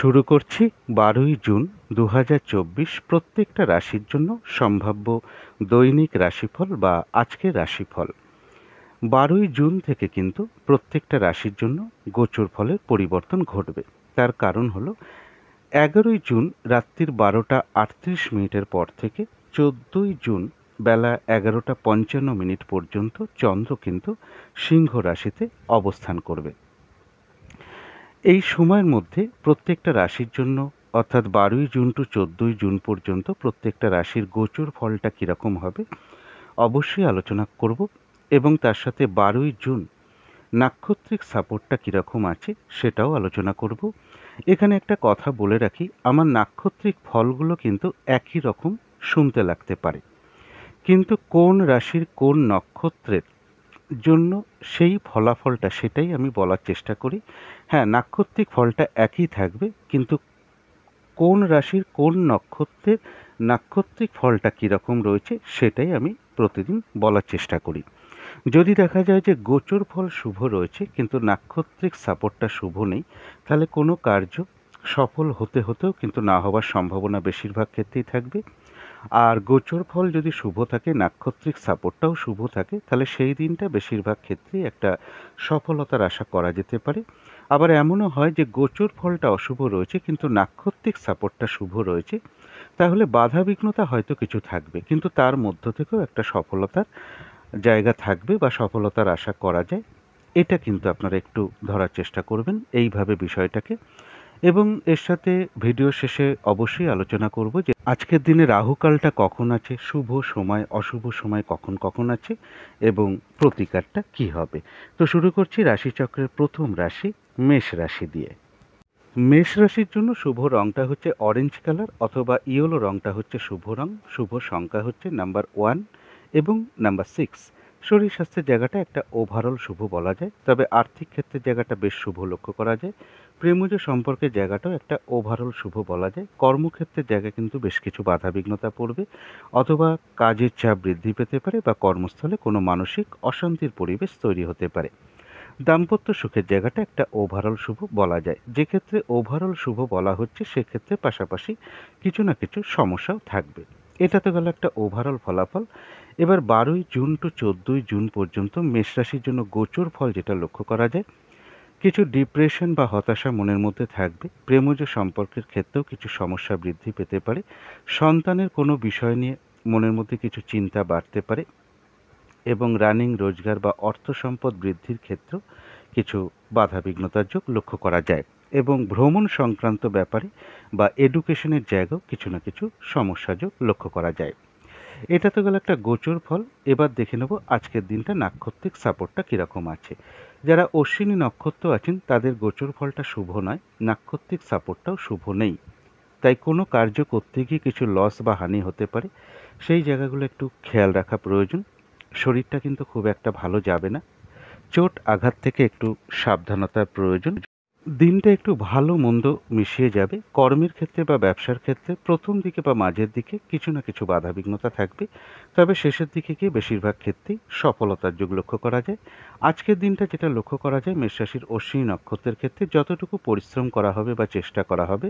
শুরু করছি 12ই জুন 2024 প্রত্যেকটা রাশির জন্য সম্ভাব্য দৈনিক রাশিফল বা আজকের রাশিফল। 12ই জুন থেকে কিন্তু প্রত্যেকটা রাশির জন্য গোচর ফলের পরিবর্তন ঘটবে। তার কারণ হলো 11ই জুন রাত্রির 12টা 38 মিনিটের পর থেকে 14ই জুন বেলা 11টা 55 মিনিট পর্যন্ত চন্দ্র কিন্তু সিংহ রাশিতে অবস্থান করবে। এই সময়ের মধ্যে প্রত্যেকটা রাশির জন্য অর্থাৎ 12ই জুন টু 14ই জুন পর্যন্ত প্রত্যেকটা রাশির গোচর ফলটা কীরকম হবে অবশ্যই আলোচনা করব, এবং তার সাথে 12ই জুন নাক্ষত্রিক সাপোর্টটা কীরকম আছে সেটাও আলোচনা করব। এখানে একটা কথা বলে রাখি, আমার নাক্ষত্রিক ফলগুলো কিন্তু একই রকম শুনতে লাগতে পারে, কিন্তু কোন রাশির কোন নক্ষত্রের জন্য সেই ফলাফলটা সেটাই আমি বলার চেষ্টা করি। হ্যাঁ, নাক্ষত্রিক ফলটা একই থাকবে, কিন্তু কোন রাশির কোন নক্ষত্রের নাক্ষত্রিক ফলটা কীরকম রয়েছে সেটাই আমি প্রতিদিন বলার চেষ্টা করি। যদি দেখা যায় যে গোচর ফল শুভ রয়েছে কিন্তু নাক্ষত্রিক সাপোর্টটা শুভ নেই, তাহলে কোনো কার্য সফল হতেও কিন্তু না হওয়ার সম্ভাবনা বেশিরভাগ ক্ষেত্রেই থাকবে। আর গোচর ফল যদি শুভ থাকে, নাক্ষত্রিক সাপোর্টটাও শুভ থাকে, তাহলে সেই দিনটা বেশিরভাগ ক্ষেত্রেই একটা সফলতার আশা করা যেতে পারে। আবার এমনও হয় যে গোচর ফলটা অশুভ রয়েছে কিন্তু নাক্ষত্রিক সাপোর্টটা শুভ রয়েছে, তাহলে বাধা বিঘ্নতা হয়তো কিছু থাকবে, কিন্তু তার মধ্য থেকেও একটা সফলতার জায়গা থাকবে বা সফলতার আশা করা যায়। এটা কিন্তু আপনারা একটু ধরার চেষ্টা করবেন এইভাবে বিষয়টাকে। এবং এর সাথে ভিডিও শেষে অবশ্যই আলোচনা করব যে আজকের দিনে রাহুকালটা কখন আছে, শুভ সময় অশুভ সময় কখন কখন আছে, এবং প্রতিকারটা কি হবে। তো শুরু করছি রাশিচক্রের প্রথম রাশি মেষ রাশি দিয়ে। মেষ রাশির জন্য শুভ রংটা হচ্ছে অরেঞ্জ কালার অথবা ইয়েলো রংটা হচ্ছে শুভ রং। শুভ সংখ্যা হচ্ছে নাম্বার 1 এবং নাম্বার 6। শরীর স্বাস্থ্যের জায়গাটা একটা ওভারঅল শুভ বলা যায়, তবে আর্থিক ক্ষেত্রের জায়গাটা বেশ শুভ লক্ষ্য করা যায়। প্রেমজ সম্পর্কের জায়গাটাও একটা ওভারঅল শুভ বলা যায়। কর্মক্ষেত্রের জায়গায় কিন্তু বেশ কিছু বাধাবিঘ্নতা পড়বে, অথবা কাজের চাপ বৃদ্ধি পেতে পারে বা কর্মস্থলে কোনো মানসিক অশান্তির পরিবেশ তৈরি হতে পারে। দাম্পত্য সুখের জায়গাটা একটা ওভারঅল শুভ বলা যায়। যে ক্ষেত্রে ওভারঅল শুভ বলা হচ্ছে সেক্ষেত্রে পাশাপাশি কিছু না কিছু সমস্যাও থাকবে। এটা তো গেল একটা ওভারঅল ফলাফল। এবার 12ই জুন টু 14ই জুন পর্যন্ত মেষ রাশির জন্য গোচর ফল যেটা লক্ষ্য করা যায়, কিছু ডিপ্রেশন বা হতাশা মনের মধ্যে থাকবে। প্রেমজ সম্পর্কের ক্ষেত্রেও কিছু সমস্যা বৃদ্ধি পেতে পারে। সন্তানের কোনো বিষয় নিয়ে মনের মধ্যে কিছু চিন্তা বাড়তে পারে, এবং রানিং রোজগার বা অর্থ সম্পদ বৃদ্ধির ক্ষেত্রেও কিছু বাধাবিঘ্নতার যোগ লক্ষ্য করা যায়, এবং ভ্রমণ সংক্রান্ত ব্যাপারে বা এডুকেশনের জায়গাও কিছু না কিছু সমস্যা যোগ লক্ষ্য করা যায়। এটা তো গেল একটা গোচর ফল। এবার দেখে নেব আজকের দিনটা নাক্ষত্রিক সাপোর্টটা কীরকম আছে। যারা অশ্বিনী নক্ষত্র আছেন তাদের গোচর ফলটা শুভ নয়, নাক্ষত্রিক সাপোর্টটাও শুভ নেই, তাই কোনো কার্য করতে গিয়ে কিছু লস বা হানি হতে পারে, সেই জায়গাগুলো একটু খেয়াল রাখা প্রয়োজন। শরীরটা কিন্তু খুব একটা ভালো যাবে না, চোট আঘাত থেকে একটু সাবধানতার প্রয়োজন। দিনটা একটু ভালো মন্দ মিশিয়ে যাবে। কর্মের ক্ষেত্রে বা ব্যবসার ক্ষেত্রে প্রথম দিকে বা মাঝের দিকে কিছু না কিছু বাধাবিঘ্নতা থাকবে, তবে শেষের দিকে গিয়ে বেশিরভাগ ক্ষেত্রেই সফলতার যোগ লক্ষ্য করা যায়। আজকের দিনটা যেটা লক্ষ্য করা যায় মেষ রাশির অশ্বিনী নক্ষত্রের ক্ষেত্রে যতটুকু পরিশ্রম করা হবে বা চেষ্টা করা হবে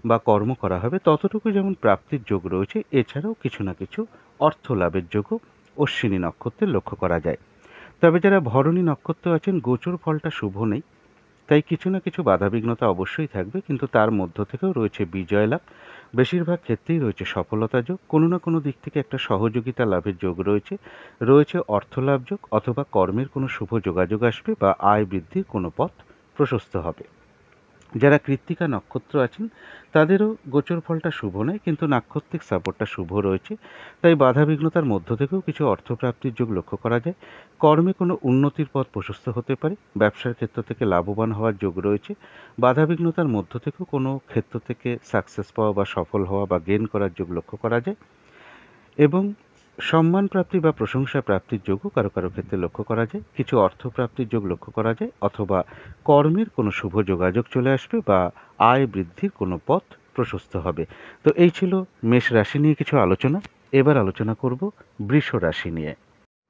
বা কর্ম করা হবে ততটুকু যেমন প্রাপ্তির যোগ রয়েছে, এছাড়াও কিছু না কিছু অর্থ লাভের যোগও অশ্বিনী নক্ষত্রে লক্ষ্য করা যায়। তবে যারা ভরণী নক্ষত্র আছেন গোচর ফলটা শুভ নেই, তাই কিছু না কিছু বাধাবিঘ্নতা অবশ্যই থাকবে, কিন্তু তার মধ্য থেকেও রয়েছে বিজয় লাভ। বেশিরভাগ ক্ষেত্রেই রয়েছে সফলতা যোগ, কোনো না কোনো দিক থেকে একটা সহযোগিতা লাভের যোগ রয়েছে। রয়েছে অর্থ লাভ যোগ, অথবা কর্মের কোনো শুভ যোগাযোগ আসবে বা আয় বৃদ্ধির কোনো পথ প্রশস্ত হবে। যারা কৃত্তিকা নক্ষত্র আছেন তাদেরও গোচর ফলটা শুভ নয়, কিন্তু নাক্ষত্রিক সাপোর্টটা শুভ রয়েছে, তাই বাধাবিঘ্নতার মধ্য থেকেও কিছু অর্থপ্রাপ্তির যোগ লক্ষ্য করা যায়। কর্মে কোনো উন্নতির পথ প্রশস্ত হতে পারে, ব্যবসার ক্ষেত্র থেকে লাভবান হওয়ার যোগ রয়েছে। বাধাবিঘ্নতার মধ্য থেকেও কোনো ক্ষেত্র থেকে সাকসেস পাওয়া বা সফল হওয়া বা গেইন করার যোগ লক্ষ্য করা যায়, এবং সম্মান প্রাপ্তি বা প্রশংসা প্রাপ্তির যোগও কারো কারো ক্ষেত্রে লক্ষ্য করা যায়। কিছু অর্থপ্রাপ্তির যোগ লক্ষ্য করা যায়, অথবা কর্মের কোনো শুভ যোগাযোগ চলে আসবে বা আয় বৃদ্ধির কোনো পথ প্রশস্ত হবে। তো এই ছিল মেষ রাশি নিয়ে কিছু আলোচনা। এবার আলোচনা করব বৃষ রাশি নিয়ে।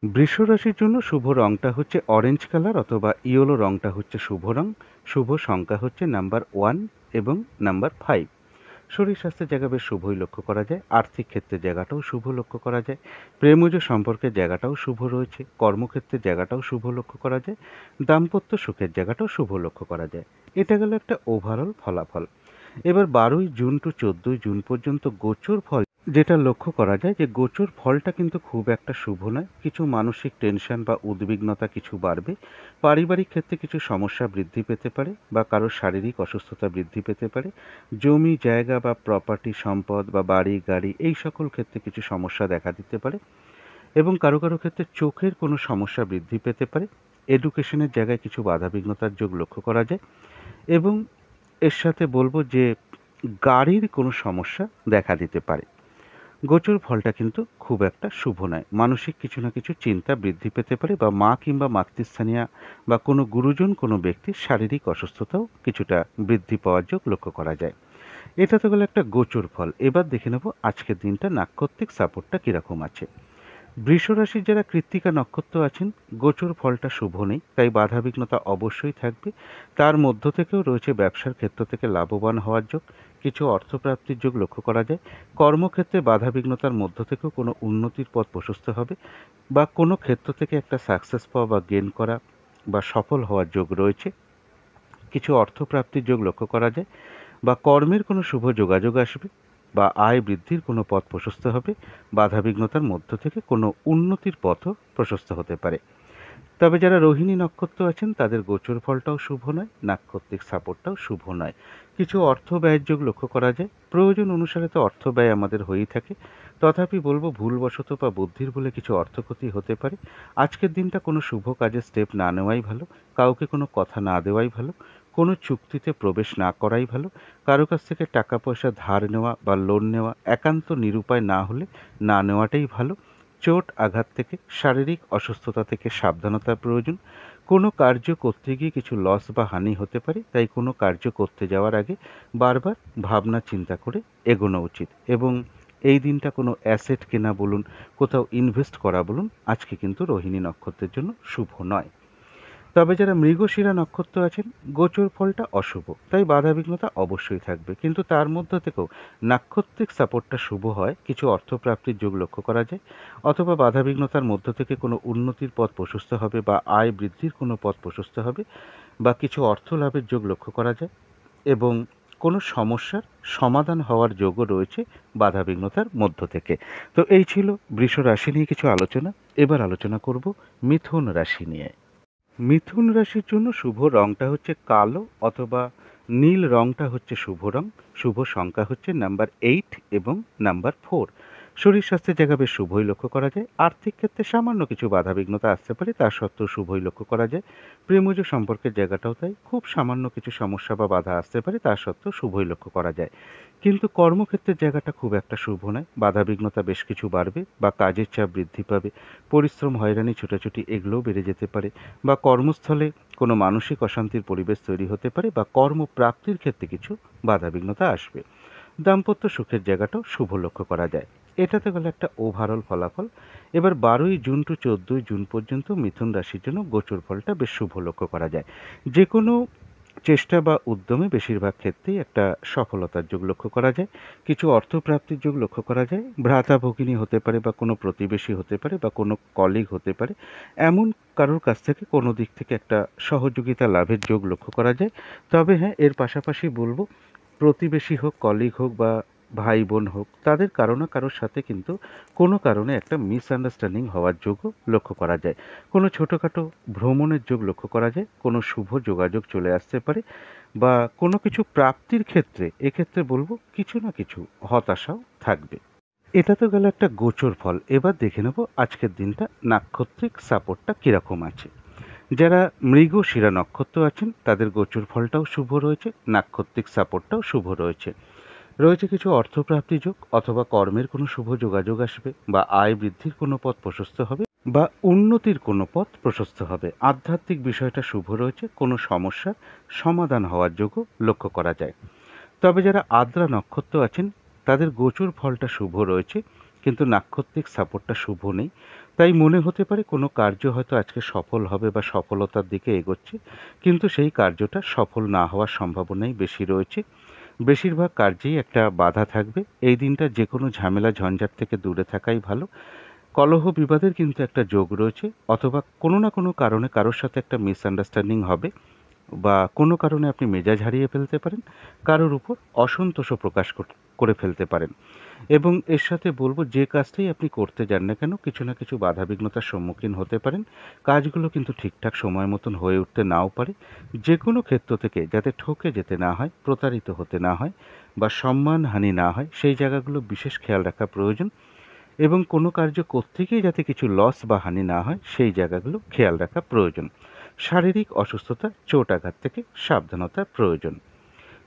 বৃষ রাশির জন্য শুভ রংটা হচ্ছে অরেঞ্জ কালার অথবা ইয়েলো রংটা হচ্ছে শুভ রং। শুভ সংখ্যা হচ্ছে নাম্বার 1 এবং নাম্বার 5। শরীর স্বাস্থ্যের জায়গা বেশ শুভই লক্ষ্য করা যায়। আর্থিক ক্ষেত্রের জায়গাটাও শুভ লক্ষ্য করা যায়। প্রেমজ সম্পর্কের জায়গাটাও শুভ রয়েছে। কর্মক্ষেত্রের জায়গাটাও শুভ লক্ষ্য করা যায়। দাম্পত্য সুখের জায়গাটাও শুভ লক্ষ্য করা যায়। এটা গেল একটা ওভারঅল ফলাফল। এবার 12ই জুন টু 14ই জুন পর্যন্ত গোচর ফল যেটা লক্ষ্য করা যায় যে গোচর ফলটা কিন্তু খুব একটা শুভ নয়। কিছু মানসিক টেনশন বা উদ্বিগ্নতা কিছু বাড়বে। পারিবারিক ক্ষেত্রে কিছু সমস্যা বৃদ্ধি পেতে পারে বা কারোর শারীরিক অসুস্থতা বৃদ্ধি পেতে পারে। জমি জায়গা বা প্রপার্টি সম্পদ বা বাড়ি গাড়ি এই সকল ক্ষেত্রে কিছু সমস্যা দেখা দিতে পারে এবং কারো কারো ক্ষেত্রে চোখের কোনো সমস্যা বৃদ্ধি পেতে পারে। এডুকেশনের জায়গায় কিছু বাধাবিঘ্নতার যোগ লক্ষ্য করা যায় এবং এর সাথে বলবো যে গাড়ির কোনো সমস্যা দেখা দিতে পারে। গোচর ফলটা কিন্তু খুব একটা শুভ নয়। মানসিক কিছু না কিছু চিন্তা বৃদ্ধি পেতে পারে বা মা কিংবা মাতৃস্থানীয় বা কোনো গুরুজন কোনো ব্যক্তির শারীরিক অসুস্থতাও কিছুটা বৃদ্ধি পাওয়ার যোগ লক্ষ্য করা যায়। এটা তো গেল একটা গোচর ফল। এবার দেখে নেব আজকের দিনটা নাক্ষত্রিক সাপোর্টটা কীরকম আছে। বৃষ রাশির যারা কৃত্তিকা নক্ষত্র আছেন, গোচর ফলটা শুভ নেই, তাই বাধাবিঘ্নতা অবশ্যই থাকবে। তার মধ্য থেকেও রয়েছে ব্যবসার ক্ষেত্র থেকে লাভবান হওয়ার যোগ, কিছু অর্থপ্রাপ্তির যোগ লক্ষ্য করা যায়। কর্মক্ষেত্রে বাধাবিঘ্নতার মধ্য থেকেও কোনো উন্নতির পথ প্রশস্ত হবে বা কোনো ক্ষেত্র থেকে একটা সাকসেস পাওয়া বা গেন করা বা সফল হওয়ার যোগ রয়েছে। কিছু অর্থপ্রাপ্তির যোগ লক্ষ্য করা যায় বা কর্মের কোনো শুভ যোগাযোগ আসবে বা আয় বৃদ্ধির কোনো পথ প্রশস্ত হবে। বাধাবিঘ্নতার মধ্য থেকে কোনো উন্নতির পথও প্রশস্ত হতে পারে। তবে যারা রোহিণী নক্ষত্র আছেন তাদের গোচর ফলটাও শুভ নয়, নাক্ষত্রিক সাপোর্টটাও শুভ নয়। কিছু অর্থ ব্যয়ের যোগ লক্ষ্য করা যায়। প্রয়োজন অনুসারে তো অর্থ ব্যয় আমাদের হয়েই থাকে, তথাপি বলবো ভুলবশত বা বুদ্ধির বলে কিছু অর্থক্ষতি হতে পারে। আজকের দিনটা কোনো শুভ কাজে স্টেপ না নেওয়াই ভালো, কাউকে কোনো কথা না দেওয়াই ভালো, কোনো চুক্তিতে প্রবেশ না করাই ভালো। কারো কাছ থেকে টাকা পয়সা ধার নেওয়া বা লোন নেওয়া একান্ত নিরুপায় না হলে না নেওয়াটাই ভালো। চোট আঘাত থেকে শারীরিক অসুস্থতা থেকে সাবধানতার প্রয়োজন। কোনো কার্য করতে গিয়ে কিছু লস বা হানি হতে পারে, তাই কোনো কার্য করতে যাওয়ার আগে বারবার ভাবনা চিন্তা করে এগোনো উচিত এবং এই দিনটা কোনো অ্যাসেট কেনা বলুন, কোথাও ইনভেস্ট করা বলুন, আজকে কিন্তু রোহিণী নক্ষত্রের জন্য শুভ নয়। তবে যারা মৃগশিরা নক্ষত্র আছেন, গোচর ফলটা অশুভ, তাই বাধাবিঘ্নতা অবশ্যই থাকবে, কিন্তু তার মধ্য থেকেও নাক্ষত্রিক সাপোর্টটা শুভ হয়। কিছু অর্থপ্রাপ্তির যোগ লক্ষ্য করা যায় অথবা বাধাবিঘ্নতার মধ্য থেকে কোনো উন্নতির পথ প্রশস্ত হবে বা আয় বৃদ্ধির কোনো পথ প্রশস্ত হবে বা কিছু অর্থ লাভের যোগ লক্ষ্য করা যায় এবং কোনো সমস্যার সমাধান হওয়ার যোগও রয়েছে বাধাবিঘ্নতার মধ্য থেকে। তো এই ছিল বৃষ রাশি নিয়ে কিছু আলোচনা। এবার আলোচনা করব মিথুন রাশি নিয়ে। মিথুন রাশির জন্য শুভ রংটা হচ্ছে কালো অথবা নীল রংটা হচ্ছে শুভ রং। শুভ সংখ্যা হচ্ছে নাম্বার 8 এবং নাম্বার 4। শরীর স্বাস্থ্যের জায়গা বেশ শুভই লক্ষ্য করা যায়। আর্থিক ক্ষেত্রে সামান্য কিছু বাধাবিঘ্নতা আসতে পারে, তা সত্ত্বেও শুভই লক্ষ্য করা যায়। প্রেমজ সম্পর্কের জায়গাটাও তাই, খুব সামান্য কিছু সমস্যা বা বাধা আসতে পারে, তা সত্ত্বেও শুভই লক্ষ্য করা যায়। কিন্তু কর্মক্ষেত্রের জায়গাটা খুব একটা শুভ নয়। বাধাবিঘ্নতা বেশ কিছু বাড়বে বা কাজের চাপ বৃদ্ধি পাবে। পরিশ্রম, হয়রানি, ছোটাছুটি এগুলোও বেড়ে যেতে পারে বা কর্মস্থলে কোনো মানসিক অশান্তির পরিবেশ তৈরি হতে পারে বা কর্মপ্রাপ্তির ক্ষেত্রে কিছু বাধাবিঘ্নতা আসবে। দাম্পত্য সুখের জায়গাটাও শুভ লক্ষ্য করা যায়। এটাতে গেলে একটা ওভারঅল ফলাফল। এবার 12ই জুন টু 14ই জুন পর্যন্ত মিথুন রাশির জন্য গোচর ফলটা বেশ শুভ লক্ষ্য করা যায়। যে কোনো চেষ্টা বা উদ্যমে বেশিরভাগ ক্ষেত্রেই একটা সফলতার যোগ লক্ষ্য করা যায়। কিছু অর্থপ্রাপ্তির যোগ লক্ষ্য করা যায়। ভ্রাতা ভগিনী হতে পারে বা কোনো প্রতিবেশী হতে পারে বা কোনো কলিগ হতে পারে, এমন কারোর কাছ থেকে কোনো দিক থেকে একটা সহযোগিতা লাভের যোগ লক্ষ্য করা যায়। তবে হ্যাঁ, এর পাশাপাশি বলবো প্রতিবেশী হোক, কলিগ হোক বা ভাই বোন হোক, তাদের কারো না কারোর সাথে কিন্তু কোনো কারণে একটা মিসআন্ডারস্ট্যান্ডিং হওয়ার যোগও লক্ষ্য করা যায়। কোনো ছোটোখাটো ভ্রমণের যোগ লক্ষ্য করা যায়। কোনো শুভ যোগাযোগ চলে আসতে পারে বা কোনো কিছু প্রাপ্তির ক্ষেত্রে এক্ষেত্রে বলবো কিছু না কিছু হতাশাও থাকবে। এটা তো গেল একটা গোচর ফল। এবার দেখে নেব আজকের দিনটা নাক্ষত্রিক সাপোর্টটা কীরকম আছে। যারা মৃগশিরা নক্ষত্র আছেন তাদের গোচর ফলটাও শুভ রয়েছে, নাক্ষত্রিক সাপোর্টটাও শুভ রয়েছে। রয়েছে কিছু অর্থপ্রাপ্তি যোগ অথবা কর্মের কোনো শুভ যোগাযোগ আসবে বা আয় বৃদ্ধির কোনো পথ প্রশস্ত হবে বা উন্নতির কোনো পথ প্রশস্ত হবে। আধ্যাত্মিক বিষয়টা শুভ রয়েছে, কোনো সমস্যার সমাধান হওয়ার যোগও লক্ষ্য করা যায়। তবে যারা আদ্রা নক্ষত্র আছেন তাদের গোচর ফলটা শুভ রয়েছে, কিন্তু নাক্ষত্রিক সাপোর্টটা শুভ নেই। তাই মনে হতে পারে কোনো কার্য হয়তো আজকে সফল হবে বা সফলতার দিকে এগোচ্ছে, কিন্তু সেই কার্যটা সফল না হওয়ার সম্ভাবনাই বেশি রয়েছে। বেশিরভাগ কার্যেই একটা বাধা থাকবে। এই দিনটা যে কোনো ঝামেলা ঝঞ্ঝাট থেকে দূরে থাকাই ভালো। কলহ বিবাদের কিন্তু একটা যোগ রয়েছে, অথবা কোনো না কোনো কারণে কারোর সাথে একটা মিসআন্ডারস্ট্যান্ডিং হবে, বা কোনো কারণে আপনি মেজাজ হারিয়ে ফেলতে পারেন, কারোর উপর অসন্তোষও প্রকাশ করে ফেলতে পারেন। এবং এর সাথে বলব, যে কাজটাই আপনি করতে যান না কেন কিছু না কিছু বাধাবিঘ্নতার সম্মুখীন হতে পারেন। কাজগুলো কিন্তু ঠিকঠাক সময় মতন হয়ে উঠতে নাও পারে। যে কোনো ক্ষেত্র থেকে যাতে ঠকে যেতে না হয়, প্রতারিত হতে না হয়, বা সম্মানহানি না হয়, সেই জায়গাগুলো বিশেষ খেয়াল রাখা প্রয়োজন। এবং কোনো কার্য করতে গিয়ে যাতে কিছু লস বা হানি না হয়, সেই জায়গাগুলো খেয়াল রাখা প্রয়োজন। শারীরিক অসুস্থতা, চোট আঘাত থেকে সাবধানতার প্রয়োজন।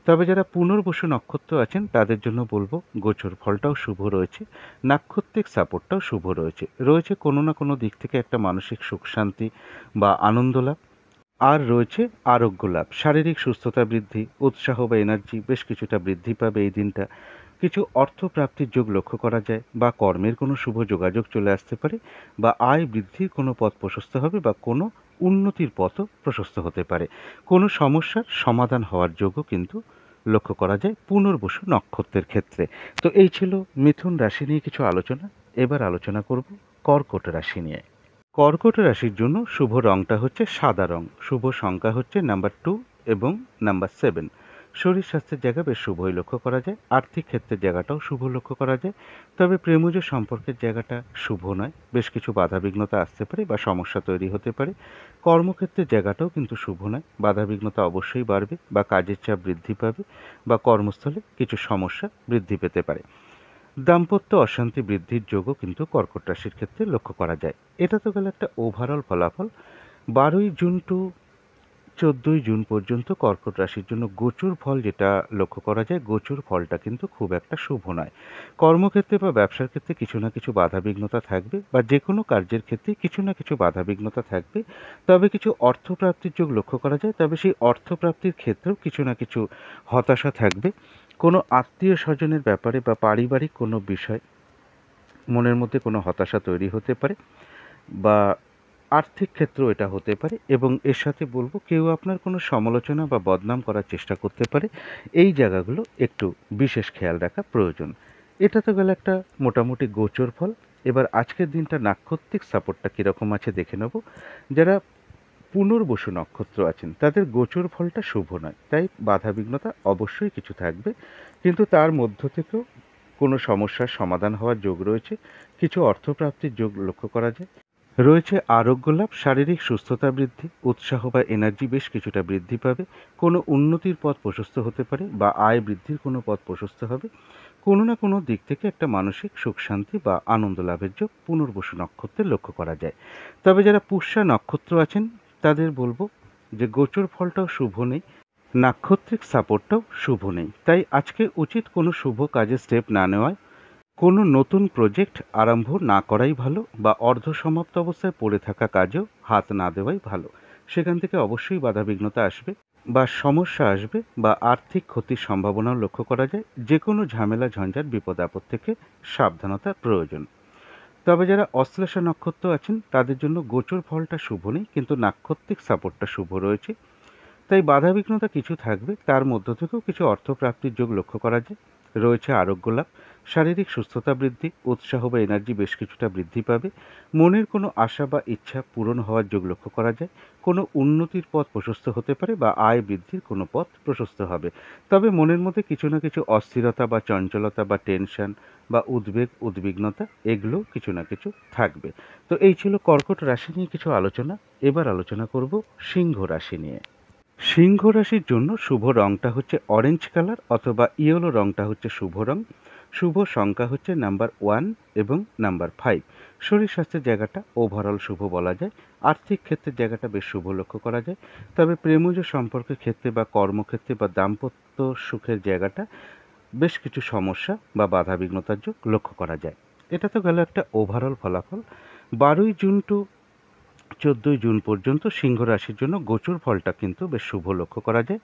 তবে যারা পুনর্বসু নক্ষত্র আছেন তাদের জন্য বলবো, গোচর ফলটাও শুভ রয়েছে, নাক্ষত্রিক সাপোর্টটাও শুভ রয়েছে। রয়েছে কোনো না কোনো দিক থেকে একটা মানসিক সুখ শান্তি বা আনন্দ লাভ, আর রয়েছে আরোগ্য লাভ, শারীরিক সুস্থতা বৃদ্ধি, উৎসাহ বা এনার্জি বেশ কিছুটা বৃদ্ধি পাবে এই দিনটা। কিছু অর্থ প্রাপ্তির যোগ লক্ষ্য করা যায়, বা কর্মের কোনো শুভ যোগাযোগ চলে আসতে পারে, বা আয় বৃদ্ধির কোনো পথ প্রশস্ত হবে, বা কোনো উন্নতির পথও প্রশস্ত হতে পারে। কোনো সমস্যার সমাধান হওয়ার যোগও কিন্তু লক্ষ্য করা যায় পুনর্বসু নক্ষত্রের ক্ষেত্রে। তো এই ছিল মিথুন রাশি নিয়ে কিছু আলোচনা। এবার আলোচনা করব কর্কট রাশি নিয়ে। কর্কট রাশির জন্য শুভ রংটা হচ্ছে সাদা রং, শুভ সংখ্যা হচ্ছে নাম্বার 2 এবং নাম্বার 7। শরীর স্বাস্থ্যের জায়গা বেশ শুভই লক্ষ্য করা যায়, আর্থিক ক্ষেত্রের জায়গাটাও শুভ লক্ষ্য করা যায়। তবে প্রেমজ সম্পর্কের জায়গাটা শুভ নয়, বেশ কিছু বাধাবিঘ্নতা আসতে পারে বা সমস্যা তৈরি হতে পারে। কর্মক্ষেত্রের জায়গাটাও কিন্তু শুভ নয়, বাধাবিঘ্নতা অবশ্যই বাড়বে, বা কাজের চাপ বৃদ্ধি পাবে, বা কর্মস্থলে কিছু সমস্যা বৃদ্ধি পেতে পারে। দাম্পত্য অশান্তি বৃদ্ধির যোগও কিন্তু কর্কট রাশির ক্ষেত্রে লক্ষ্য করা যায়। এটা তো গেল একটা ওভারঅল ফলাফল। 12ই জুন টু 14ই জুন পর্যন্ত কর্কট রাশির জন্য গোচর ফল যেটা লক্ষ্য করা যায়, গোচর ফলটা কিন্তু খুব একটা শুভ নয়। কর্মক্ষেত্রে বা ব্যবসার ক্ষেত্রে কিছু না কিছু বাধাবিঘ্নতা থাকবে, বা যে কোনো কার্যের ক্ষেত্রে কিছু না কিছু বাধাবিঘ্নতা থাকবে। তবে কিছু অর্থপ্রাপ্তির যোগ লক্ষ্য করা যায়, তবে সেই অর্থপ্রাপ্তির ক্ষেত্রেও কিছু না কিছু হতাশা থাকবে। কোনো আত্মীয় স্বজনের ব্যাপারে বা পারিবারিক কোনো বিষয় মনের মধ্যে কোনো হতাশা তৈরি হতে পারে, বা আর্থিক ক্ষেত্রেও এটা হতে পারে। এবং এর সাথে বলবো, কেউ আপনার কোনো সমালোচনা বা বদনাম করার চেষ্টা করতে পারে। এই জায়গাগুলো একটু বিশেষ খেয়াল রাখা প্রয়োজন। এটা তো গেল একটা মোটামুটি গোচর ফল। এবার আজকের দিনটা নাক্ষত্রিক সাপোর্টটা কীরকম আছে দেখে নেব। যারা পুনর্বসু নক্ষত্র আছেন তাদের গোচর ফলটা শুভ নয়, তাই বাধাবিঘ্নতা অবশ্যই কিছু থাকবে, কিন্তু তার মধ্য থেকেও কোনো সমস্যার সমাধান হওয়ার যোগ রয়েছে। কিছু অর্থপ্রাপ্তির যোগ লক্ষ্য করা যায়। রয়েছে আরোগ্য লাভ, শারীরিক সুস্থতা বৃদ্ধি, উৎসাহ বা এনার্জি বেশ কিছুটা বৃদ্ধি পাবে। কোনো উন্নতির পথ প্রশস্ত হতে পারে, বা আয় বৃদ্ধির কোনো পথ প্রশস্ত হবে। কোনো না কোনো দিক থেকে একটা মানসিক সুখ শান্তি বা আনন্দ লাভের যোগ পুনর্বসু নক্ষত্রে লক্ষ্য করা যায়। তবে যারা পুষ্যা নক্ষত্র আছেন তাদের বলবো যে গোচর ফলটাও শুভ নেই, নাক্ষত্রিক সাপোর্টটাও শুভ নেই। তাই আজকে উচিত কোনো শুভ কাজে স্টেপ না নেওয়ায়, কোনো নতুন প্রজেক্ট আরম্ভ না করাই ভালো, বা অর্ধসমাপ্ত অবস্থায় পড়ে থাকা কাজেও হাত না দেওয়াই ভালো। সেখান থেকে অবশ্যই বাধাবিঘ্নতা আসবে, বা সমস্যা আসবে, বা আর্থিক ক্ষতির সম্ভাবনাও লক্ষ্য করা যায়। যে কোনো ঝামেলা ঝঞ্ঝাট বিপদ আপদ থেকে সাবধানতার প্রয়োজন। তবে যারা অশ্লেষা নক্ষত্র আছেন তাদের জন্য গোচর ফলটা শুভ নেই, কিন্তু নাক্ষত্রিক সাপোর্টটা শুভ রয়েছে। তাই বাধাবিঘ্নতা কিছু থাকবে, তার মধ্য থেকেও কিছু অর্থপ্রাপ্তির যোগ লক্ষ্য করা যায়। রয়েছে আরোগ্য লাভ, শারীরিক সুস্থতা বৃদ্ধি, উৎসাহ বা এনার্জি বেশ কিছুটা বৃদ্ধি পাবে। মনের কোনো আশা বা ইচ্ছা পূরণ হওয়ার যোগ লক্ষ্য করা যায়। কোনো উন্নতির পথ প্রশস্ত হতে পারে, বা আয় বৃদ্ধির কোনো পথ প্রশস্ত হবে। তবে মনের মধ্যে কিছু না কিছু অস্থিরতা বা চঞ্চলতা বা টেনশন বা উদ্বেগ উদ্বিগ্নতা এগুলো কিছু না কিছু থাকবে। তো এই ছিল কর্কট রাশি নিয়ে কিছু আলোচনা। এবার আলোচনা করব সিংহ রাশি নিয়ে। সিংহ রাশির জন্য শুভ রংটা হচ্ছে অরেঞ্জ কালার, অথবা ইয়েলো রংটা হচ্ছে শুভ রং। শুভ সংখ্যা হচ্ছে নাম্বার 1 এবং নাম্বার 5। শরীর স্বাস্থ্যের জায়গাটা ওভারঅল শুভ বলা যায়। আর্থিক ক্ষেত্রের জায়গাটা বেশ শুভ লক্ষ্য করা যায়। তবে প্রেমজ সম্পর্কের ক্ষেত্রে বা কর্মক্ষেত্রে বা দাম্পত্য সুখের জায়গাটা বেশ কিছু সমস্যা বা বাধাবিঘ্নতার যোগ লক্ষ্য করা যায়। এটা তো গেল একটা ওভারঅল ফলাফল। 12ই জুন টু 14 জুন পর্যন্ত সিংহ রাশির জন্য গোচর ফলটা কিন্তু বেশ শুভ লক্ষ্য করা যায়।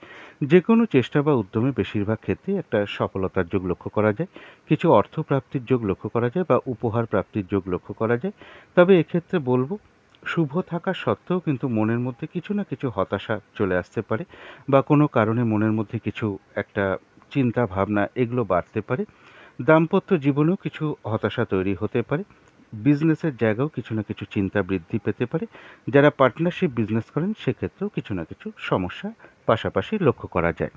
যে কোনো চেষ্টা বা উদ্যমে বেশিরভাগ ক্ষেত্রেই একটা সফলতার যোগ লক্ষ্য করা যায়। কিছু অর্থ প্রাপ্তির যোগ লক্ষ্য করা যায় বা উপহার প্রাপ্তির যোগ লক্ষ্য করা যায়। তবে এক্ষেত্রে বলব, শুভ থাকা সত্ত্বেও কিন্তু মনের মধ্যে কিছু না কিছু হতাশা চলে আসতে পারে বা কোনো কারণে মনের মধ্যে কিছু একটা চিন্তা ভাবনা এগুলো বাড়তে পারে। দাম্পত্য জীবনেও কিছু হতাশা তৈরি হতে পারে। বিজনেসের জায়গাও কিছু না কিছু চিন্তা বৃদ্ধি পেতে পারে। যারা পার্টনারশিপ বিজনেস করেন সেক্ষেত্রেও কিছু না কিছু সমস্যা পাশাপাশি লক্ষ্য করা যায়।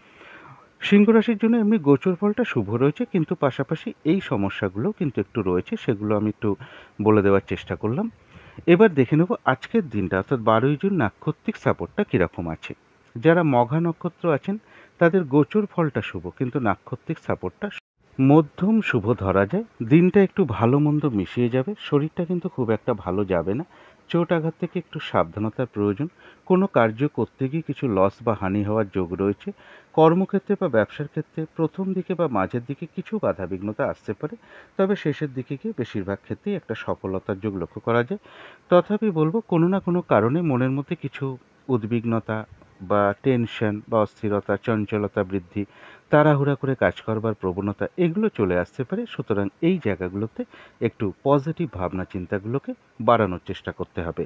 সিংহ রাশির জন্য এমনি গোচর ফলটা শুভ রয়েছে, কিন্তু পাশাপাশি এই সমস্যাগুলো কিন্তু একটু রয়েছে, সেগুলো আমি একটু বলে দেওয়ার চেষ্টা করলাম। এবার দেখে নেব আজকের দিনটা অর্থাৎ 12ই জুন নাক্ষত্রিক সাপোর্টটা কীরকম আছে। যারা মঘা নক্ষত্র আছেন তাদের গোচর ফলটা শুভ, কিন্তু নাক্ষত্রিক সাপোর্টটা মধ্যম শুভ ধরা যায়। দিনটা একটু ভালো মন্দ মিশিয়ে যাবে, শরীরটা কিন্তু খুব একটা ভালো যাবে না। চোট আঘাত থেকে একটু সাবধানতার প্রয়োজন। কোনো কার্য করতে গিয়ে কিছু লস বা হানি হওয়ার যোগ রয়েছে। কর্মক্ষেত্রে বা ব্যবসার ক্ষেত্রে প্রথম দিকে বা মাঝের দিকে কিছু বাধাবিঘ্নতা আসতে পারে, তবে শেষের দিকে গিয়ে বেশিরভাগ ক্ষেত্রেই একটা সফলতার যোগ লক্ষ্য করা যায়। তথাপি বলবো, কোনো না কোনো কারণে মনের মধ্যে কিছু উদ্বিগ্নতা বা টেনশন বা অস্থিরতা, চঞ্চলতা বৃদ্ধি, তাড়াহুড়া করে কাজ করবার প্রবণতা এগুলো চলে আসতে পারে। সুতরাং এই জায়গাগুলোতে একটু পজিটিভ ভাবনা চিন্তাগুলোকে বাড়ানোর চেষ্টা করতে হবে।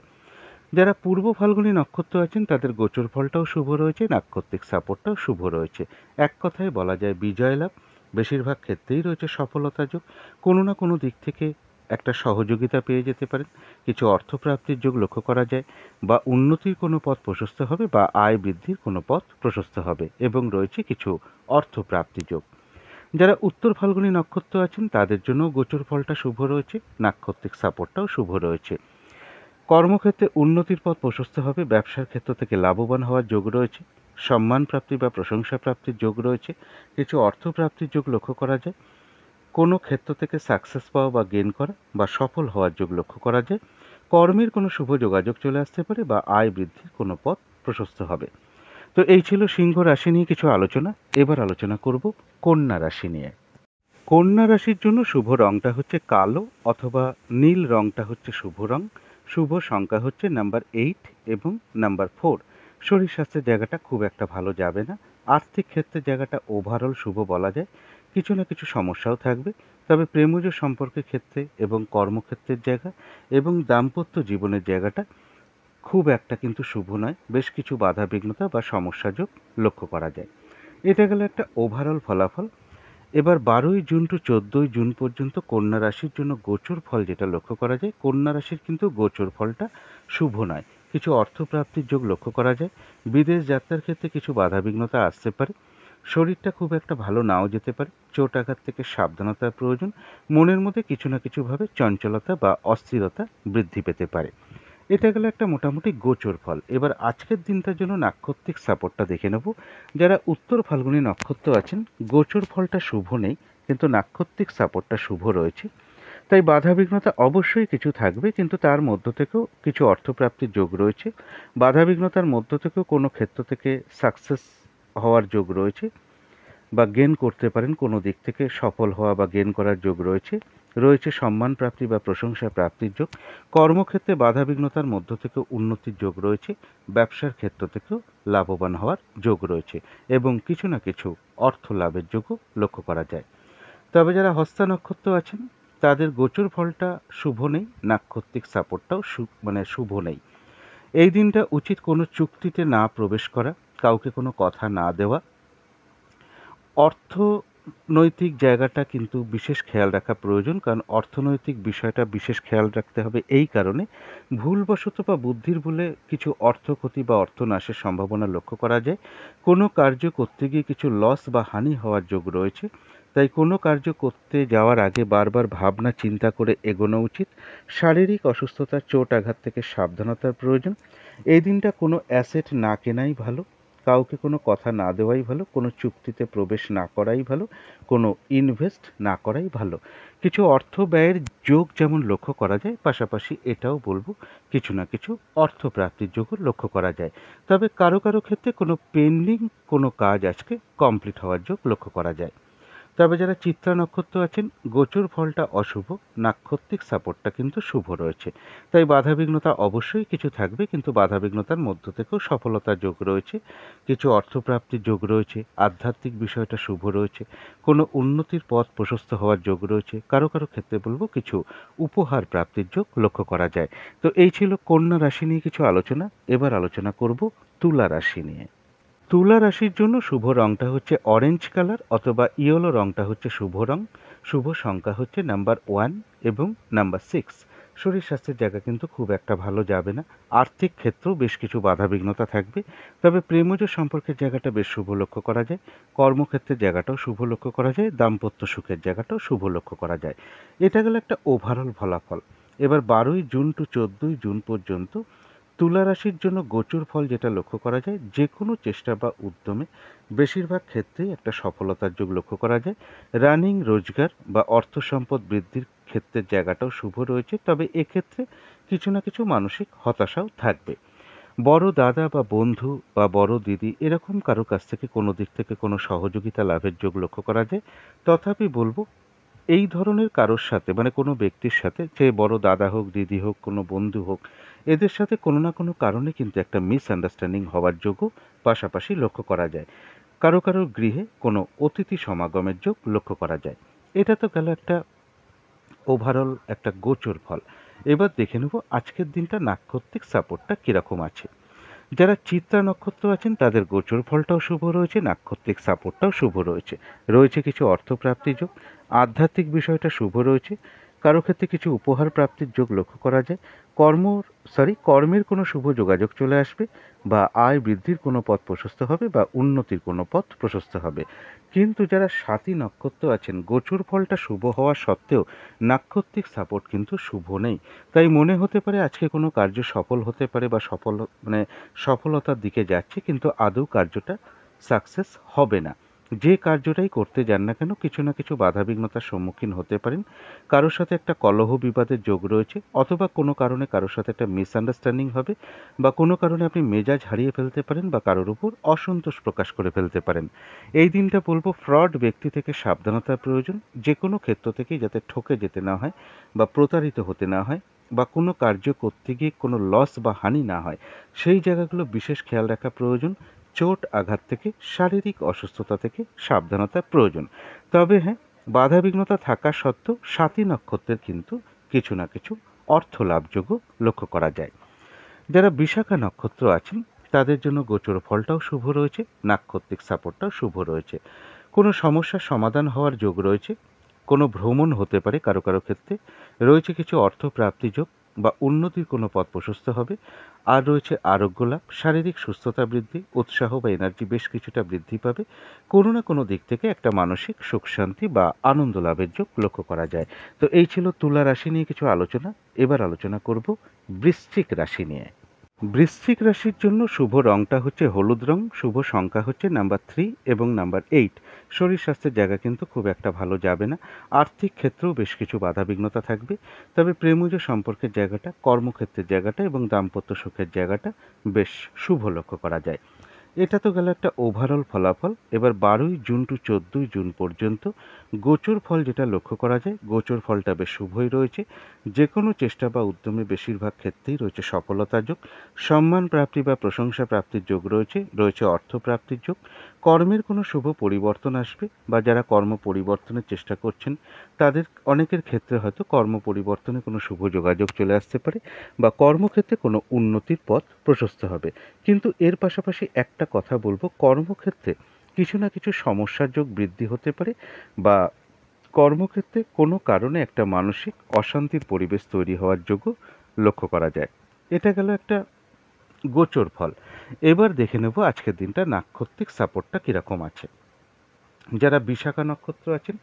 যারা পূর্ব ফাল্গুনী নক্ষত্র আছেন তাদের গোচর ফলটাও শুভ রয়েছে, নাক্ষত্রিক সাপোর্টটাও শুভ রয়েছে। এক কথায় বলা যায় বিজয় লাভ। বেশিরভাগ ক্ষেত্রেই রয়েছে সফলতা যোগ। কোনো না কোনো দিক থেকে একটা সহযোগিতা পেয়ে যেতে পারেন। কিছু অর্থপ্রাপ্তির যোগ লক্ষ্য করা যায়, বা উন্নতির কোনো পথ প্রশস্ত হবে বা আয় বৃদ্ধির কোনো পথ প্রশস্ত হবে, এবং রয়েছে কিছু অর্থপ্রাপ্তি যোগ। যারা উত্তর ফাল্গুনী নক্ষত্র আছেন তাদের জন্য গোচর ফলটা শুভ রয়েছে, নাক্ষত্রিক সাপোর্টটাও শুভ রয়েছে। কর্মক্ষেত্রে উন্নতির পথ প্রশস্ত হবে, ব্যবসার ক্ষেত্র থেকে লাভবান হওয়ার যোগ রয়েছে। সম্মান প্রাপ্তি বা প্রশংসা প্রাপ্তির যোগ রয়েছে। কিছু অর্থ প্রাপ্তির যোগ লক্ষ্য করা যায়। কোনো ক্ষেত্র থেকে সাকসেস পাওয়া বা গেইন করা বা সফল হওয়ার যোগ লক্ষ্য করা যায়। কর্মের কোনো শুভ যোগাযোগ চলে আসতে পারে বা আয় বৃদ্ধির কোনো পথ প্রশস্ত হবে। তো এই ছিল সিংহ রাশি নিয়ে কিছু আলোচনা। এবার আলোচনা করব কন্যা রাশি নিয়ে। কন্যা রাশির জন্য শুভ রংটা হচ্ছে কালো অথবা নীল রংটা হচ্ছে শুভ রং। শুভ সংখ্যা হচ্ছে নাম্বার 8 এবং নাম্বার 4। শরীর স্বাস্থ্যের জায়গাটা খুব একটা ভালো যাবে না। আর্থিক ক্ষেত্রের জায়গাটা ওভারঅল শুভ বলা যায়। কিছু না কিছু সমস্যাও থাকবে, তবে প্রেমজ সম্পর্কের ক্ষেত্রে এবং কর্মক্ষেত্রের জায়গা এবং দাম্পত্য জীবনের জায়গাটা খুব একটা কিন্তু শুভ নয়। বেশ কিছু বাধা বিঘ্নতা বা সমস্যাযোগ লক্ষ্য করা যায়। এটা গেল একটা ওভারঅল ফলাফল। এবার 12ই জুন টু 14ই জুন পর্যন্ত কন্যা রাশির জন্য গোচর ফল যেটা লক্ষ্য করা যায়, কন্যা রাশির কিন্তু গোচর ফলটা শুভ নয়। কিছু অর্থপ্রাপ্তির যোগ লক্ষ্য করা যায়। বিদেশ যাত্রার ক্ষেত্রে কিছু বাধাবিঘ্নতা আসতে পারে। শরীরটা খুব একটা ভালো নাও যেতে পারে। চোট আঘাত থেকে সাবধানতার প্রয়োজন। মনের মধ্যে কিছু না কিছুভাবে চঞ্চলতা বা অস্থিরতা বৃদ্ধি পেতে পারে। এটা গেল একটা মোটামুটি গোচর ফল। এবার আজকের দিনটার জন্য নাক্ষত্রিক সাপোর্টটা দেখে নেব। যারা উত্তর ফাল্গুনী নক্ষত্র আছেন গোচর ফলটা শুভ নেই, কিন্তু নাক্ষত্রিক সাপোর্টটা শুভ রয়েছে। তাই বাধাবিঘ্নতা অবশ্যই কিছু থাকবে, কিন্তু তার মধ্য থেকেও কিছু অর্থপ্রাপ্তির যোগ রয়েছে। বাধাবিঘ্নতার মধ্য থেকেও কোনো ক্ষেত্র থেকে সাকসেস হওয়ার যোগ রয়েছে বা গেন করতে পারেন, কোনো দিক থেকে সফল হওয়া বা গেন করার যোগ রয়েছে। রয়েছে সম্মান প্রাপ্তি বা প্রশংসা প্রাপ্তির যোগ। কর্মক্ষেত্রে বাধাবিঘ্নতার মধ্য থেকে উন্নতির যোগ রয়েছে। ব্যবসার ক্ষেত্র থেকেও লাভবান হওয়ার যোগ রয়েছে, এবং কিছু না কিছু অর্থ লাভের যোগও লক্ষ্য করা যায়। তবে যারা হস্তা নক্ষত্র আছেন তাদের গোচর ফলটা শুভ নেই, নাক্ষত্রিক সাপোর্টটাও শুভ নেই। এই দিনটা উচিত কোনো চুক্তিতে না প্রবেশ করা, কাউকে কোনো কথা না দেওয়া। অর্থনৈতিক জায়গাটা কিন্তু বিশেষ খেয়াল রাখা প্রয়োজন, কারণ অর্থনৈতিক বিষয়টা বিশেষ খেয়াল রাখতে হবে এই কারণে, ভুলবশত বা বুদ্ধির ভুলে কিছু অর্থ ক্ষতি বা অর্থনাশের সম্ভাবনা লক্ষ্য করা যায়। কোনো কার্য করতে গিয়ে কিছু লস বা হানি হওয়ার যোগ রয়েছে। তাই কোনো কার্য করতে যাওয়ার আগে বারবার ভাবনা চিন্তা করে এগোনো উচিত। শারীরিক অসুস্থতা, চোট আঘাত থেকে সাবধানতার প্রয়োজন। এই দিনটা কোনো অ্যাসেট না কেনাই ভালো, কাউকে কোনো কথা না দেওয়াই ভালো, কোনো চুক্তিতে প্রবেশ না করাই ভালো, কোনো ইনভেস্ট না করাই ভালো। কিছু অর্থ ব্যয়ের যোগ যেমন লক্ষ্য করা যায়, পাশাপাশি এটাও বলবো কিছু না কিছু অর্থপ্রাপ্তির যোগও লক্ষ্য করা যায়। তবে কারো কারো ক্ষেত্রে কোনো পেন্ডিং কোনো কাজ আজকে কমপ্লিট হওয়ার যোগ লক্ষ্য করা যায়। তবে যারা চিত্রা নক্ষত্র আছেন গোচর ফলটা অশুভ, নাক্ষত্রিক সাপোর্টটা কিন্তু শুভ রয়েছে। তাই বাধাবিঘ্নতা অবশ্যই কিছু থাকবে, কিন্তু বাধাবিঘ্নতার মধ্য থেকেও সফলতার যোগ রয়েছে, কিছু অর্থপ্রাপ্তির যোগ রয়েছে, আধ্যাত্মিক বিষয়টা শুভ রয়েছে, কোনো উন্নতির পথ প্রশস্ত হওয়ার যোগ রয়েছে, কারো কারো ক্ষেত্রে বলবো কিছু উপহার প্রাপ্তির যোগ লক্ষ্য করা যায়। তো এই ছিল কন্যা রাশি নিয়ে কিছু আলোচনা। এবার আলোচনা করব তুলা রাশি নিয়ে। তুলা রাশির জন্য শুভ রংটা হচ্ছে অরেঞ্জ কালার অথবা ইয়েলো রংটা হচ্ছে শুভ রং। শুভ সংখ্যা হচ্ছে নাম্বার 1 এবং নাম্বার 6। শরীর স্বাস্থ্যের জায়গা কিন্তু খুব একটা ভালো যাবে না। আর্থিক ক্ষেত্রেও বেশ কিছু বাধাবিঘ্নতা থাকবে। তবে প্রেমজ সম্পর্কের জায়গাটা বেশ শুভ লক্ষ্য করা যায়। কর্মক্ষেত্রের জায়গাটাও শুভ লক্ষ্য করা যায়। দাম্পত্য সুখের জায়গাটাও শুভ লক্ষ্য করা যায়। এটা গেল একটা ওভারঅল ফলাফল। এবার 12ই জুন টু 14ই জুন পর্যন্ত তুলা রাশির জন্য গোচর ফল যেটা লক্ষ্য করা যায়, যে কোনো চেষ্টা বা উদ্যমে বেশিরভাগ ক্ষেত্রেই একটা সফলতার যোগ লক্ষ্য করা যায়। রানিং রোজগার বা অর্থ সম্পদ বৃদ্ধির ক্ষেত্রের জায়গাটাও শুভ রয়েছে, তবে এক্ষেত্রে কিছু না কিছু মানসিক হতাশাও থাকবে। বড় দাদা বা বন্ধু বা বড় দিদি এরকম কারো কাছ থেকে কোনো দিক থেকে কোনো সহযোগিতা লাভের যোগ লক্ষ্য করা যায়। তথাপি বলবো এই ধরনের কারোর সাথে মানে কোনো ব্যক্তির সাথে, সে বড় দাদা হোক, দিদি হোক, কোনো বন্ধু হোক, এদের সাথে কোনো না কোনো কারণে কিন্তু একটা মিসআন্ডারস্ট্যান্ডিং হওয়ার যোগও পাশাপাশি লক্ষ্য করা যায়। কারো কারো গৃহে কোনো অতিথি সমাগমের যোগ লক্ষ্য করা যায়। এটা তো গেল একটা ওভারঅল একটা গোচর ফল। এবার দেখে নেব আজকের দিনটা নাক্ষত্রিক সাপোর্টটা কীরকম আছে। যারা চিত্রা নক্ষত্র আছেন তাদের গোচর ফলটাও শুভ রয়েছে, নাক্ষত্রিক সাপোর্টটাও শুভ রয়েছে। রয়েছে কিছু অর্থপ্রাপ্তির যোগ, আধ্যাত্মিক বিষয়টা শুভ রয়েছে, কারো ক্ষেত্রে কিছু উপহার প্রাপ্তির যোগ লক্ষ্য করা যায়। কর্মের কোনো শুভ যোগাযোগ চলে আসবে, বা আয় বৃদ্ধির কোনো পথ প্রশস্ত হবে, বা উন্নতির কোনো পথ প্রশস্ত হবে। কিন্তু যারা স্বাতী নক্ষত্র আছেন গোচর ফলটা শুভ হওয়া সত্ত্বেও নাক্ষত্রিক সাপোর্ট কিন্তু শুভ নেই। তাই মনে হতে পারে আজকে কোনো কার্য সফল হতে পারে বা সফলতার দিকে যাচ্ছে, কিন্তু আদৌ কার্যটা সাকসেস হবে না। যে কার্যটাই করতে যান না কেন কিছু না কিছু বাধাবিঘ্নতার সম্মুখীন হতে পারেন। কারোর সাথে একটা কলহ বিবাদের যোগ রয়েছে, অথবা কোনো কারণে কারোর সাথে একটা মিসআন্ডারস্ট্যান্ডিং হবে, বা কোনো কারণে আপনি মেজাজ হারিয়ে ফেলতে পারেন বা কারোর উপর অসন্তোষ প্রকাশ করে ফেলতে পারেন। এই দিনটা বলবো ফ্রড ব্যক্তি থেকে সাবধানতার প্রয়োজন। যে কোনো ক্ষেত্র থেকেই যাতে ঠকে যেতে না হয় বা প্রতারিত হতে না হয়, বা কোনো কার্য করতে গিয়ে কোনো লস বা হানি না হয়, সেই জায়গাগুলো বিশেষ খেয়াল রাখা প্রয়োজন। চোট আঘাত থেকে, শারীরিক অসুস্থতা থেকে সাবধানতার প্রয়োজন। তবে হ্যাঁ, বাধাবিঘ্নতা থাকা সত্ত্বেও স্বাতী নক্ষত্রের কিন্তু কিছু না কিছু অর্থ লাভযোগও লক্ষ্য করা যায়। যারা বিশাখা নক্ষত্র আছেন তাদের জন্য গোচর ফলটাও শুভ রয়েছে, নাক্ষত্রিক সাপোর্টটাও শুভ রয়েছে। কোনো সমস্যার সমাধান হওয়ার যোগ রয়েছে, কোনো ভ্রমণ হতে পারে কারো কারো ক্ষেত্রে, রয়েছে কিছু অর্থ প্রাপ্তি যোগ বা উন্নতির কোনো পথ প্রশস্ত হবে, আর রয়েছে আরোগ্য লাভ, শারীরিক সুস্থতা বৃদ্ধি, উৎসাহ বা এনার্জি বেশ কিছুটা বৃদ্ধি পাবে। কোনো না কোনো দিক থেকে একটা মানসিক সুখ শান্তি বা আনন্দ লাভের যোগ লক্ষ্য করা যায়। তো এই ছিল তুলা রাশি নিয়ে কিছু আলোচনা। এবার আলোচনা করব বৃশ্চিক রাশি নিয়ে। বৃশ্চিক রাশির জন্য শুভ রংটা হচ্ছে হলুদ রং, শুভ সংখ্যা হচ্ছে নাম্বার 3 এবং নাম্বার 8। শরীর স্বাস্থ্যের জায়গা কিন্তু খুব একটা ভালো যাবে না। আর্থিক ক্ষেত্রেও বেশ কিছু বাধাবিঘ্নতা থাকবে। তবে প্রেমজ সম্পর্কের জায়গাটা, কর্মক্ষেত্রের জায়গাটা এবং দাম্পত্য সুখের জায়গাটা বেশ শুভ লক্ষ্য করা যায়। এটা তো গেল একটা ওভারঅল ফলাফল। এবার 12ই জুন টু 14ই জুন পর্যন্ত গোচর ফল যেটা লক্ষ্য করা যায়, গোচর ফলটা বেশ শুভই রয়েছে। যে কোনো চেষ্টা বা উদ্যমে বেশিরভাগ ক্ষেত্রেই রয়েছে সফলতার যোগ, সম্মান প্রাপ্তি বা প্রশংসা প্রাপ্তির যোগ রয়েছে, রয়েছে অর্থ প্রাপ্তির যোগ। কর্মের কোনো শুভ পরিবর্তন আসবে, বা যারা কর্ম পরিবর্তনের চেষ্টা করছেন তাদের অনেকের ক্ষেত্রে হয়তো কর্ম পরিবর্তনে কোনো শুভ যোগাযোগ চলে আসতে পারে, বা কর্মক্ষেত্রে কোনো উন্নতির পথ প্রশস্ত হবে। কিন্তু এর পাশাপাশি একটা কথা বলবো, কর্মক্ষেত্রে কিছু না কিছু সমস্যার যোগ বৃদ্ধি হতে পারে, বা কর্মক্ষেত্রে কোনো কারণে একটা মানসিক অশান্তির পরিবেশ তৈরি হওয়ার যোগও লক্ষ্য করা যায়। এটা গেল একটা গোচর ফল। এবার দেখে নেব আজকের দিনটা নাক্ষত্রিক সাপোর্টটা কীরকম আছে। যারা বিশাখা নক্ষত্র আছেন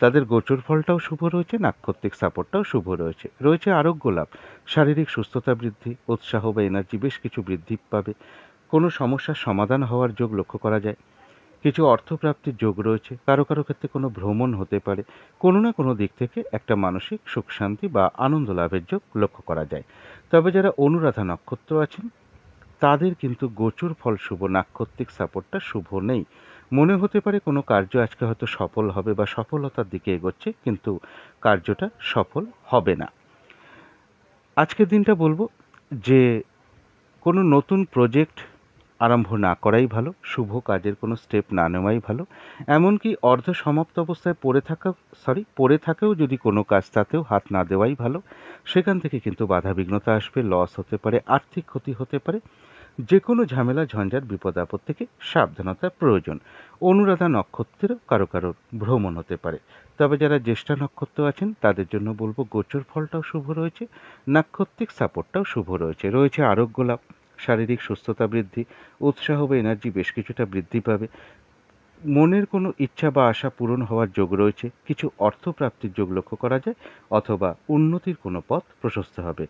তাদের গোচর ফলটাও শুভ রয়েছে, নাক্ষত্রিক সাপোর্টটাও শুভ রয়েছে। রয়েছে আরোগ্য লাভ, শারীরিক সুস্থতা বৃদ্ধি, উৎসাহ বা এনার্জি বেশ কিছু বৃদ্ধি পাবে। কোনো সমস্যার সমাধান হওয়ার যোগ লক্ষ্য করা যায়। কিছু অর্থপ্রাপ্তির যোগ রয়েছে, কারো কারো ক্ষেত্রে কোনো ভ্রমণ হতে পারে। কোনো না কোনো দিক থেকে একটা মানসিক সুখ শান্তি বা আনন্দ লাভের যোগ লক্ষ্য করা যায়। তবে যারা অনুরাধা নক্ষত্র আছেন তাদের কিন্তু গোচর ফল শুভ, নাক্ষত্রিক সাপোর্টটা শুভ নেই। মনে হতে পারে কোনো কার্য আজকে হয়তো সফল হবে বা সফলতার দিকে এগোচ্ছে, কিন্তু কার্যটা সফল হবে না। আজকের দিনটা বলবো যে কোনো নতুন প্রজেক্ট আরম্ভ না করাই ভালো, শুভ কাজের কোনো স্টেপ না নেওয়াই ভালো। এমনকি অর্ধ সমাপ্ত অবস্থায় পড়ে থাকেও যদি কোনো কাজ, তাতেও হাত না দেওয়াই ভালো। সেখান থেকে কিন্তু বাধাবিঘ্নতা আসবে, লস হতে পারে, আর্থিক ক্ষতি হতে পারে। যে কোনো ঝামেলা, ঝঞ্ঝাট, বিপদ আপদ থেকে সাবধানতার প্রয়োজন। অনুরাধা নক্ষত্রেরও কারো কারো ভ্রমণ হতে পারে। তবে যারা জ্যেষ্ঠা নক্ষত্র আছেন তাদের জন্য বলবো গোচর ফলটাও শুভ রয়েছে, নাক্ষত্রিক সাপোর্টটাও শুভ রয়েছে। রয়েছে আরোগ্য লাভ, শারীরিক সুস্থতা বৃদ্ধি, উৎসাহ বা এনার্জি বেশ কিছুটা বৃদ্ধি পাবে। মনের কোনো ইচ্ছা বা আশা পূরণ হওয়ার যোগ রয়েছে, কিছু অর্থপ্রাপ্তির যোগ লক্ষ্য করা যায়, অথবা উন্নতির কোনো পথ প্রশস্ত হবে।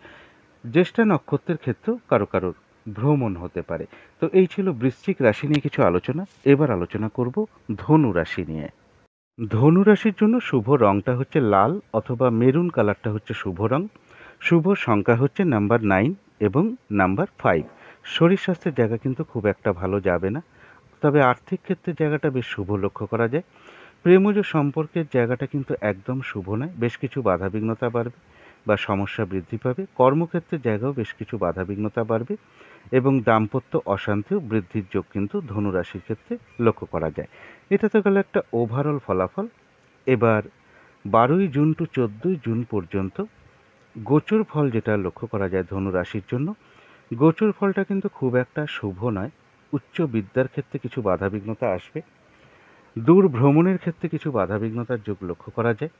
জ্যেষ্ঠা নক্ষত্রের ক্ষেত্রেও কারো কারোর ভ্রমণ হতে পারে। তো এই ছিল বৃশ্চিক রাশি নিয়ে কিছু আলোচনা। এবার আলোচনা করব ধনু রাশি নিয়ে। ধনু রাশির জন্য শুভ রংটা হচ্ছে লাল অথবা মেরুন কালারটা হচ্ছে শুভ রং। শুভ সংখ্যা হচ্ছে নাম্বার 9 এবং নাম্বার 5। শরীর স্বাস্থ্যের জায়গা কিন্তু খুব একটা ভালো যাবে না, তবে আর্থিক ক্ষেত্রে জায়গাটা বেশ শুভ লক্ষ্য করা যায়। প্রেমজ সম্পর্কের জায়গাটা কিন্তু একদম শুভ নয়, বেশ কিছু বাধাবিঘ্নতা বাড়বে বা সমস্যা বৃদ্ধি পাবে। কর্মক্ষেত্রের জায়গাও বেশ কিছু বাধাবিঘ্নতা বাড়বে এবং দাম্পত্য অশান্তিও বৃদ্ধির যোগ কিন্তু ধনুরাশির ক্ষেত্রে লক্ষ্য করা যায়। এটা তো গেল একটা ওভারঅল ফলাফল। এবার 12ই জুন টু 14ই জুন পর্যন্ত গোচর ফল যেটা লক্ষ্য করা যায় ধনুরাশির জন্য, গোচর ফলটা কিন্তু খুব একটা শুভ নয়। উচ্চ বিদ্যার ক্ষেত্রে কিছু বাধাবিঘ্নতা আসবে, দূর ভ্রমণের ক্ষেত্রে কিছু বাধাবিঘ্নতার যোগ লক্ষ্য করা যায়।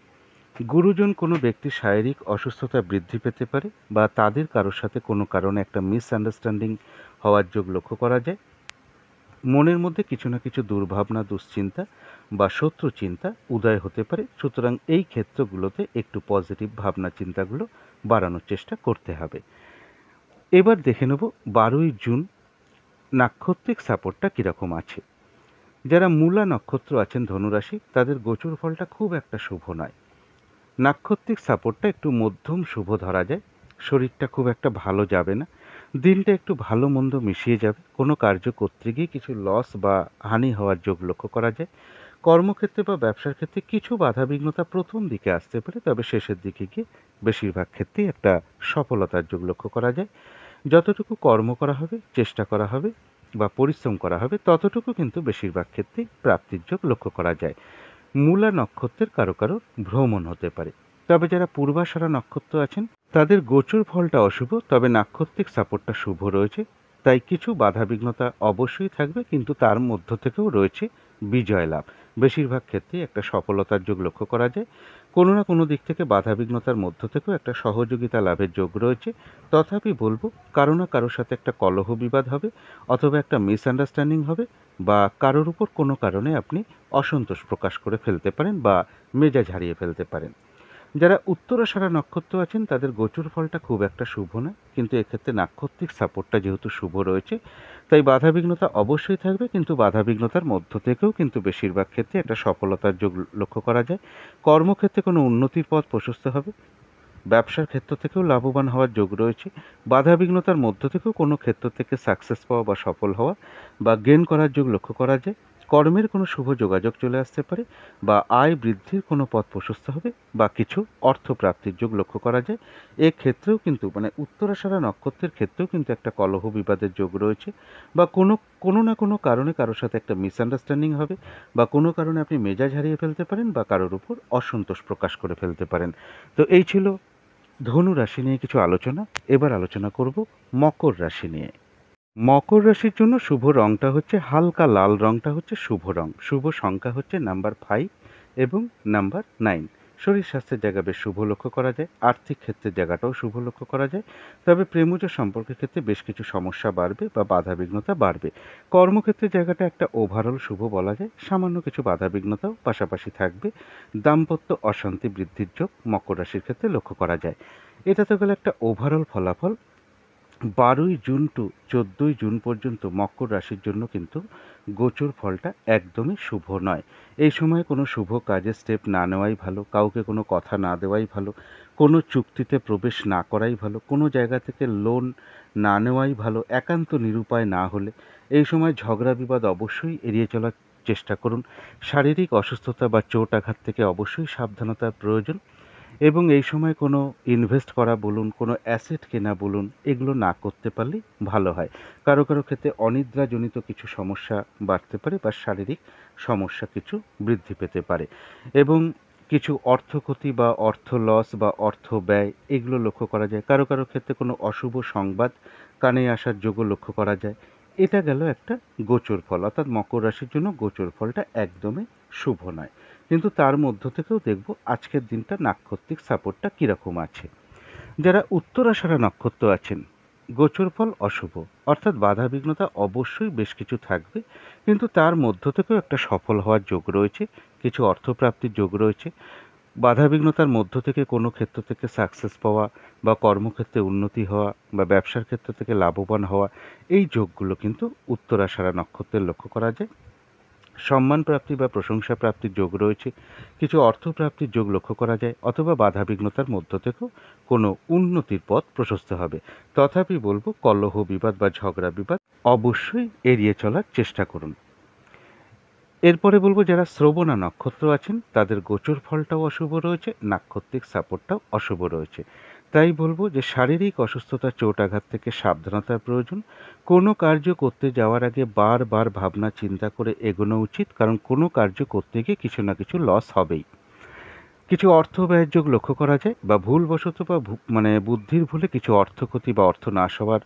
গুরুজন কোনো ব্যক্তির শারীরিক অসুস্থতা বৃদ্ধি পেতে পারে বা তাদের কারোর সাথে কোনো কারণে একটা মিসআন্ডারস্ট্যান্ডিং হওয়ার যোগ লক্ষ্য করা যায়। মনের মধ্যে কিছু না কিছু দুর্ভাবনা, দুশ্চিন্তা বা শত্রু চিন্তা উদয় হতে পারে। সুতরাং এই ক্ষেত্রগুলোতে একটু পজিটিভ ভাবনা চিন্তাগুলো বাড়ানোর চেষ্টা করতে হবে। এবার দেখে নেব 12ই জুন নাক্ষত্রিক সাপোর্টটা কীরকম আছে। যারা মূলা নক্ষত্র আছেন ধনুরাশি, তাদের গোচর ফলটা খুব একটা শুভ নয়। নাক্ষত্রিক সাপোর্টটা একটু মধ্যম শুভ ধরা যায়। শরীরটা খুব একটা ভালো যাবে না, দিনটা একটু ভালো মন্দ মিশিয়ে যাবে। কোনো কার্য করতে গিয়ে কিছু লস বা হানি হওয়ার যোগ লক্ষ্য করা যায়। কর্মক্ষেত্রে বা ব্যবসার ক্ষেত্রে কিছু বাধাবিঘ্নতা প্রথম দিকে আসতে পারে, তবে শেষের দিকে গিয়ে বেশিরভাগ ক্ষেত্রেই একটা সফলতার যোগ লক্ষ্য করা যায়। যতটুকু কর্ম করা হবে, চেষ্টা করা হবে বা পরিশ্রম করা হবে, ততটুকু কিন্তু বেশিরভাগ ক্ষেত্রেই প্রাপ্তির যোগ লক্ষ্য করা যায়। মূলা নক্ষত্রের কারো কারো ভ্রমণ হতে পারে। তবে যারা পূর্বাষাঢ়া নক্ষত্র আছেন তাদের গোচর ফলটা অশুভ, তবে নাক্ষত্রিক সাপোর্টটা শুভ রয়েছে। তাই কিছু বাধাবিঘ্নতা অবশ্যই থাকবে, কিন্তু তার মধ্য থেকেও রয়েছে বিজয় লাভ। বেশিরভাগ ক্ষেত্রেই একটা সফলতার যোগ লক্ষ্য করা যায়। কোনো না কোনো দিক থেকে বাধাবিঘ্নতার মধ্য থেকেও একটা সহযোগিতা লাভের যোগ রয়েছে। তথাপি বলবো, কারো না কারোর সাথে একটা কলহ বিবাদ হবে, অথবা একটা মিসআন্ডারস্ট্যান্ডিং হবে, বা কারোর উপর কোনো কারণে আপনি অসন্তোষ প্রকাশ করে ফেলতে পারেন বা মেজাজ হারিয়ে ফেলতে পারেন। যারা উত্তরাষাঢ়া নক্ষত্র আছেন তাদের গোচর ফলটা খুব একটা শুভ নয়, কিন্তু এক্ষেত্রে নাক্ষত্রিক সাপোর্টটা যেহেতু শুভ রয়েছে, তাই বাধাবিঘ্নতা অবশ্যই থাকবে, কিন্তু বাধাবিঘ্নতার মধ্য থেকেও কিন্তু বেশিরভাগ ক্ষেত্রে একটা সফলতার যোগ লক্ষ্য করা যায়। কর্মক্ষেত্রে কোনো উন্নতির পথ প্রশস্ত হবে, ব্যবসার ক্ষেত্র থেকেও লাভবান হওয়ার যোগ রয়েছে। বাধাবিঘ্নতার মধ্য থেকেও কোনো ক্ষেত্র থেকে সাকসেস পাওয়া বা সফল হওয়া বা গেইন করার যোগ লক্ষ্য করা যায়। কর্মের কোনো শুভ যোগাযোগ চলে আসতে পারে বা আয় বৃদ্ধির কোনো পথ প্রশস্ত হবে বা কিছু অর্থ প্রাপ্তির যোগ লক্ষ্য করা যায়। এক্ষেত্রেও কিন্তু উত্তরাষাঢ়া নক্ষত্রের ক্ষেত্রেও কিন্তু একটা কলহ বিবাদের যোগ রয়েছে, বা কোনো না কোনো কারণে কারোর সাথে একটা মিসআন্ডারস্ট্যান্ডিং হবে, বা কোনো কারণে আপনি মেজাজ হারিয়ে ফেলতে পারেন বা কারোর উপর অসন্তোষ প্রকাশ করে ফেলতে পারেন। তো এই ছিল ধনু রাশি নিয়ে কিছু আলোচনা। এবার আলোচনা করব মকর রাশি নিয়ে। মকর রাশির জন্য শুভ রংটা হচ্ছে হালকা লাল, রংটা হচ্ছে শুভ রং। শুভ সংখ্যা হচ্ছে নাম্বার 5 এবং নাম্বার 9। শরীর স্বাস্থ্যের জায়গা বেশ শুভ লক্ষ্য করা যায়। আর্থিক ক্ষেত্রের জায়গাটাও শুভ লক্ষ্য করা যায়। তবে প্রেমজ সম্পর্কের ক্ষেত্রে বেশ কিছু সমস্যা বাড়বে বা বাধাবিঘ্নতা বাড়বে। কর্মক্ষেত্রের জায়গাটা একটা ওভারঅল শুভ বলা যায়, সামান্য কিছু বাধাবিঘ্নতাও পাশাপাশি থাকবে। দাম্পত্য অশান্তি বৃদ্ধির যোগ মকর রাশির ক্ষেত্রে লক্ষ্য করা যায়। এটা তো গেল একটা ওভারঅল ফলাফল। 12ই জুন টু 14ই জুন পর্যন্ত মকর রাশির জন্য কিন্তু গোচর ফলটা একদমই শুভ নয়। এই সময় কোনো শুভ কাজের স্টেপ না নেওয়াই ভালো, কাউকে কোনো কথা না দেওয়াই ভালো, কোনো চুক্তিতে প্রবেশ না করাই ভালো, কোনো জায়গা থেকে লোন না নেওয়াই ভালো। একান্ত নিরুপায় না হলে এই সময় ঝগড়া বিবাদ অবশ্যই এড়িয়ে চলার চেষ্টা করুন। শারীরিক অসুস্থতা বা চোট আঘাত থেকে অবশ্যই সাবধানতার প্রয়োজন, এবং এই সময় কোনো ইনভেস্ট করা বলুন, কোনো অ্যাসেট কেনা বলুন, এগুলো না করতে পারলেই ভালো হয়। কারো কারো ক্ষেত্রে অনিদ্রাজনিত কিছু সমস্যা বাড়তে পারে বা শারীরিক সমস্যা কিছু বৃদ্ধি পেতে পারে, এবং কিছু অর্থক্ষতি বা অর্থ লস বা অর্থ ব্যয় এগুলো লক্ষ্য করা যায়। কারো কারো ক্ষেত্রে কোনো অশুভ সংবাদ কানে আসার যোগও লক্ষ্য করা যায়। এটা গেল একটা গোচর ফল, অর্থাৎ মকর রাশির জন্য গোচর ফলটা একদমই শুভ নয়। কিন্তু তার মধ্য থেকেও দেখব আজকের দিনটা নাক্ষত্রিক সাপোর্টটা কীরকম আছে। যারা উত্তরাষাঢ়া নক্ষত্র আছেন, গোচর ফল অশুভ, অর্থাৎ বাধা বিঘ্নতা অবশ্যই বেশ কিছু থাকবে, কিন্তু তার মধ্য থেকেও একটা সফল হওয়ার যোগ রয়েছে, কিছু অর্থপ্রাপ্তির যোগ রয়েছে। বাধা বিঘ্নতার মধ্য থেকে কোনো ক্ষেত্র থেকে সাকসেস পাওয়া বা কর্মক্ষেত্রে উন্নতি হওয়া বা ব্যবসার ক্ষেত্র থেকে লাভবান হওয়া, এই যোগগুলো কিন্তু উত্তরাষাঢ়া নক্ষত্রের লক্ষ্য করা যায়। সম্মান প্রাপ্তি বা প্রশংসা প্রাপ্তির যোগ রয়েছে, কিছু অর্থপ্রাপ্তির যোগ লক্ষ্য করা যায়, অথবা বাধা বিঘ্নতার মধ্য থেকেও কোনো উন্নতির পথ প্রশস্ত হবে। তথাপি বলবো কলহ বিবাদ বা ঝগড়া বিবাদ অবশ্যই এড়িয়ে চলার চেষ্টা করুন। এরপরে বলবো যারা শ্রবণা নক্ষত্র আছেন তাদের গোচর ফলটাও অশুভ রয়েছে, নাক্ষত্রিক সাপোর্টটাও অশুভ রয়েছে। তাই বলবো যে শারীরিক অসুস্থতা চোট আঘাত থেকে সাবধানতার প্রয়োজন। কোনো কার্য করতে যাওয়ার আগে বারবার ভাবনা চিন্তা করে এগোনো উচিত, কারণ কোনো কার্য করতে গিয়ে কিছু না কিছু লস হবেই। কিছু অর্থ ব্যয়ের যোগ লক্ষ্য করা যায়, বা ভুলবশত বা বুদ্ধির ভুলে কিছু অর্থক্ষতি বা অর্থ নাশ হওয়ার